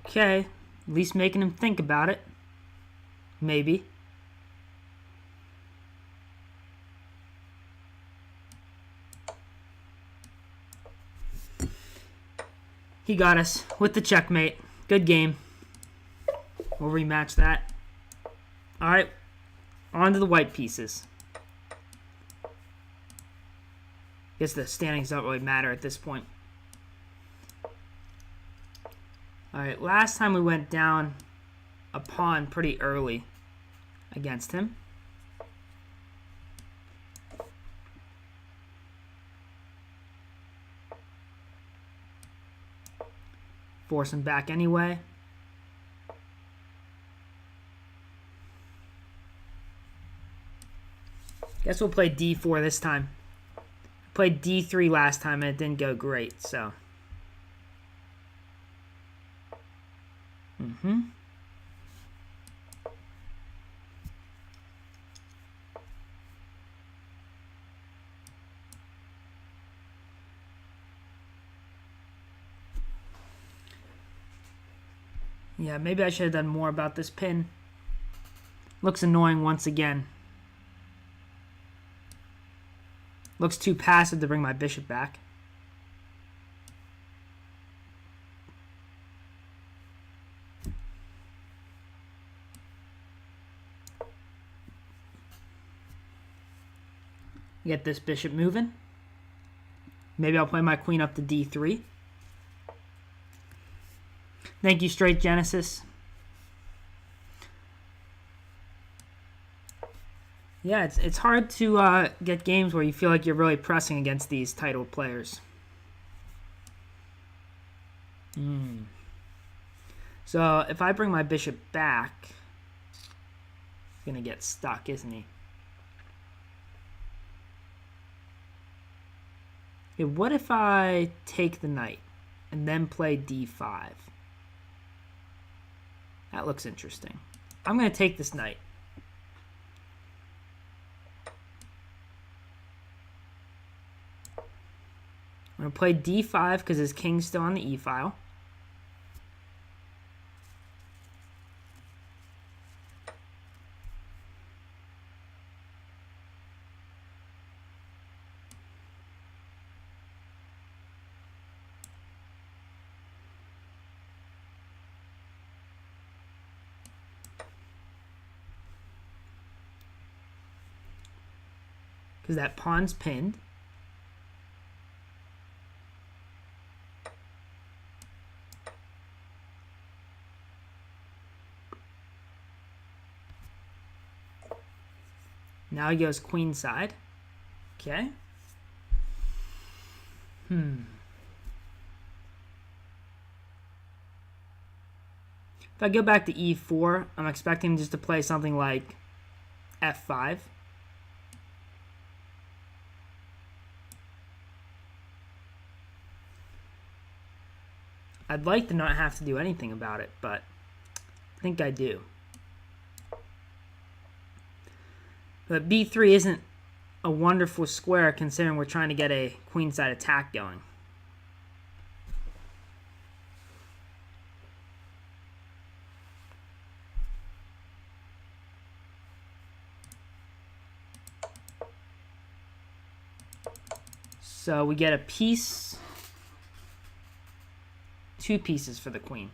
Okay, at least making him think about it. Maybe. He got us with the checkmate. Good game. We'll rematch that. Alright, on to the white pieces. Guess the standings don't really matter at this point. Alright, last time we went down a pawn pretty early against him. Force him back anyway. Guess we'll play d4 this time. Played d3 last time and it didn't go great, so... Yeah, maybe I should have done more about this pin. Looks annoying once again. Looks too passive to bring my bishop back. Get this bishop moving. Maybe I'll play my queen up to d3. Thank you, Straight Genesis. Yeah, it's hard to get games where you feel like you're really pressing against these titled players. So if I bring my bishop back, he's gonna get stuck, isn't he? Okay, what if I take the knight and then play d5? That looks interesting. I'm going to take this knight. I'm going to play d5 because his king's still on the e-file. Because that pawn's pinned. Now he goes queenside. Okay. If I go back to e4, I'm expecting just to play something like f5. I'd like to not have to do anything about it, but I think I do. But b3 isn't a wonderful square considering we're trying to get a queenside attack going. So we get a piece, 2 pieces for the queen.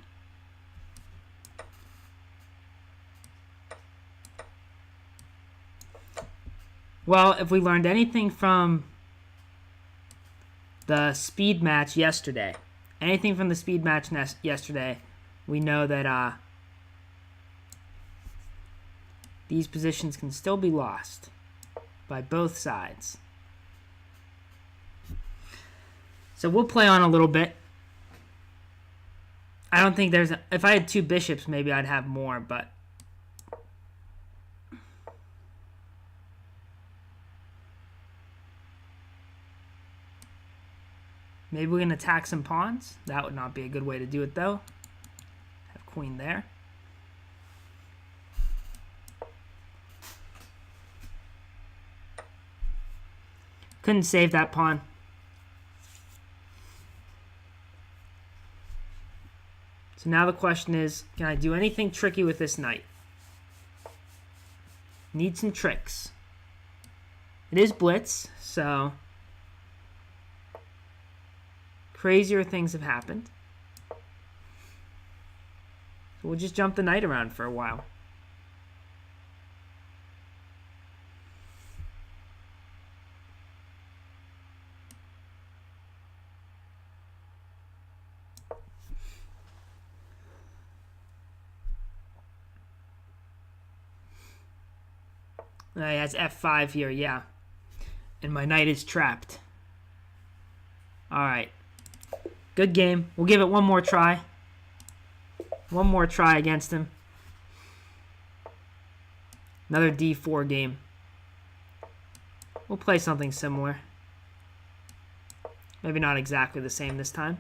Well, if we learned anything from the speed match yesterday, we know that these positions can still be lost by both sides. So we'll play on a little bit. I don't think there's... if I had 2 bishops, maybe I'd have more, but... maybe we can attack some pawns. That would not be a good way to do it, though. Have queen there. Couldn't save that pawn. So now the question is, can I do anything tricky with this knight? Need some tricks. It is blitz, so crazier things have happened. So we'll just jump the knight around for a while. He has f5 here, yeah. And my knight is trapped. Alright. Good game. We'll give it one more try. One more try against him. Another d4 game. We'll play something similar. Maybe not exactly the same this time.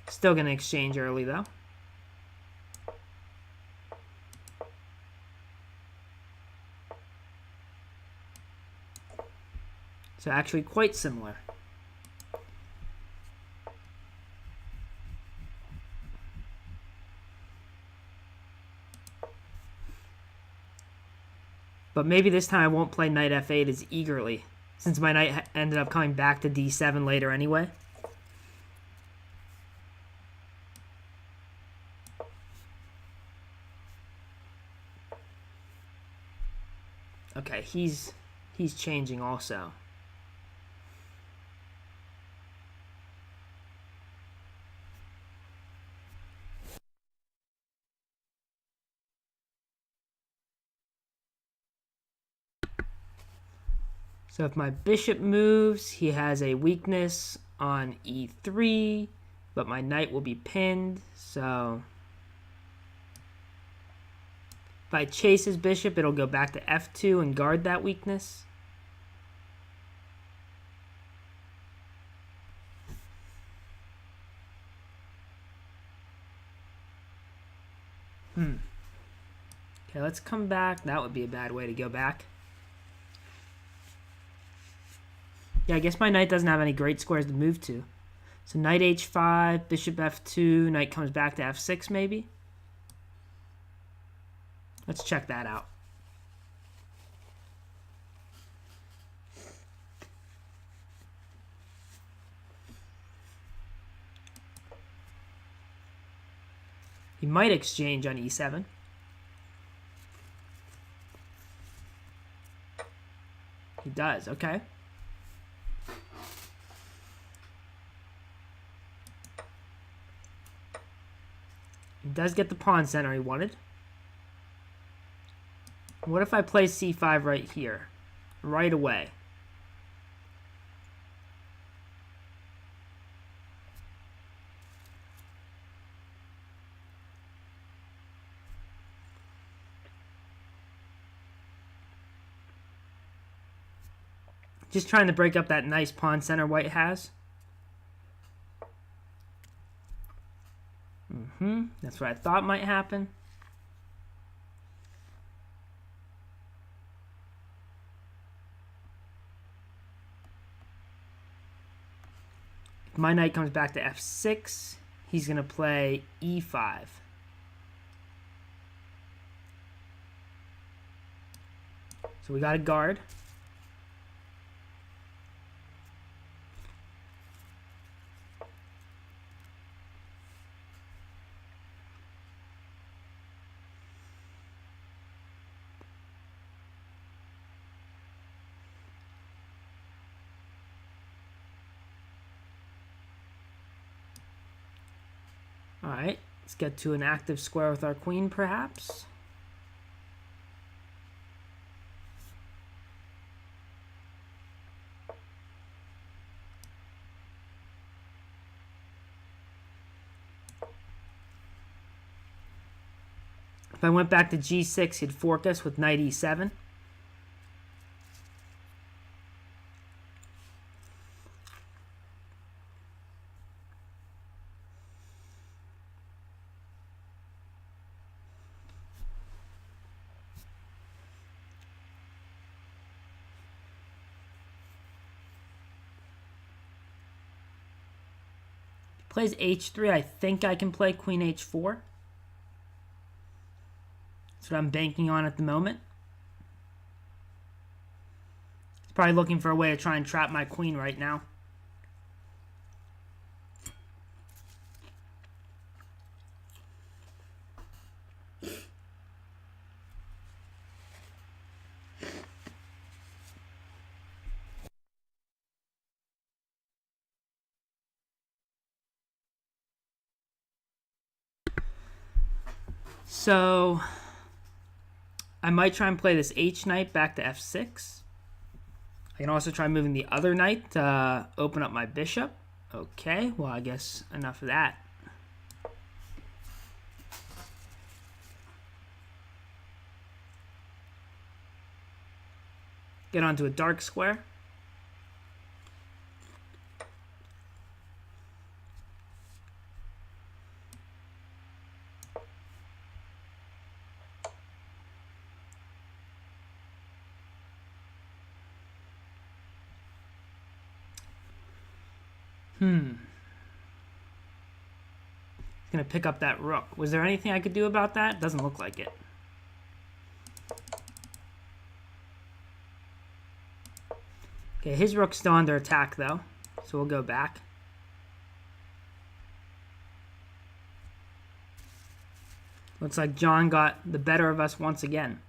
Still going to exchange early, though. So actually quite similar. But maybe this time I won't play knight f8 as eagerly, since my knight ended up coming back to d7 later anyway. Okay, he's changing also. So if my bishop moves, he has a weakness on e3, but my knight will be pinned, so if I chase his bishop, it'll go back to f2 and guard that weakness. Okay, let's come back. That would be a bad way to go back. Yeah, I guess my knight doesn't have any great squares to move to. So knight h5, bishop f2, knight comes back to f6 maybe? Let's check that out. He might exchange on e7. He does, okay. He does get the pawn center he wanted. What if I play c5 right here? Right away. Just trying to break up that nice pawn center white has. That's what I thought might happen. If my knight comes back to f6, he's going to play e5. So we got a guard. Alright, let's get to an active square with our queen, perhaps. If I went back to g6, he'd fork us with knight e7. Plays h3, I think I can play queen h4. That's what I'm banking on at the moment. He's probably looking for a way to try and trap my queen right now. So I might try and play this h knight back to f6. I can also try moving the other knight to open up my bishop. Okay, well, I guess enough of that. Get onto a dark square. Gonna pick up that rook. Was there anything I could do about that? Doesn't look like it. Okay, his rook's still under attack though, so we'll go back. Looks like John got the better of us once again.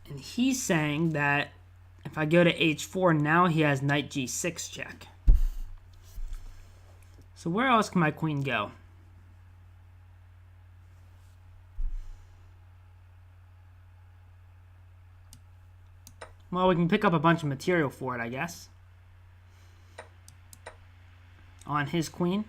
And he's saying that if I go to h4, now he has knight g6 check. So where else can my queen go? Well, we can pick up a bunch of material for it, I guess. on his queen.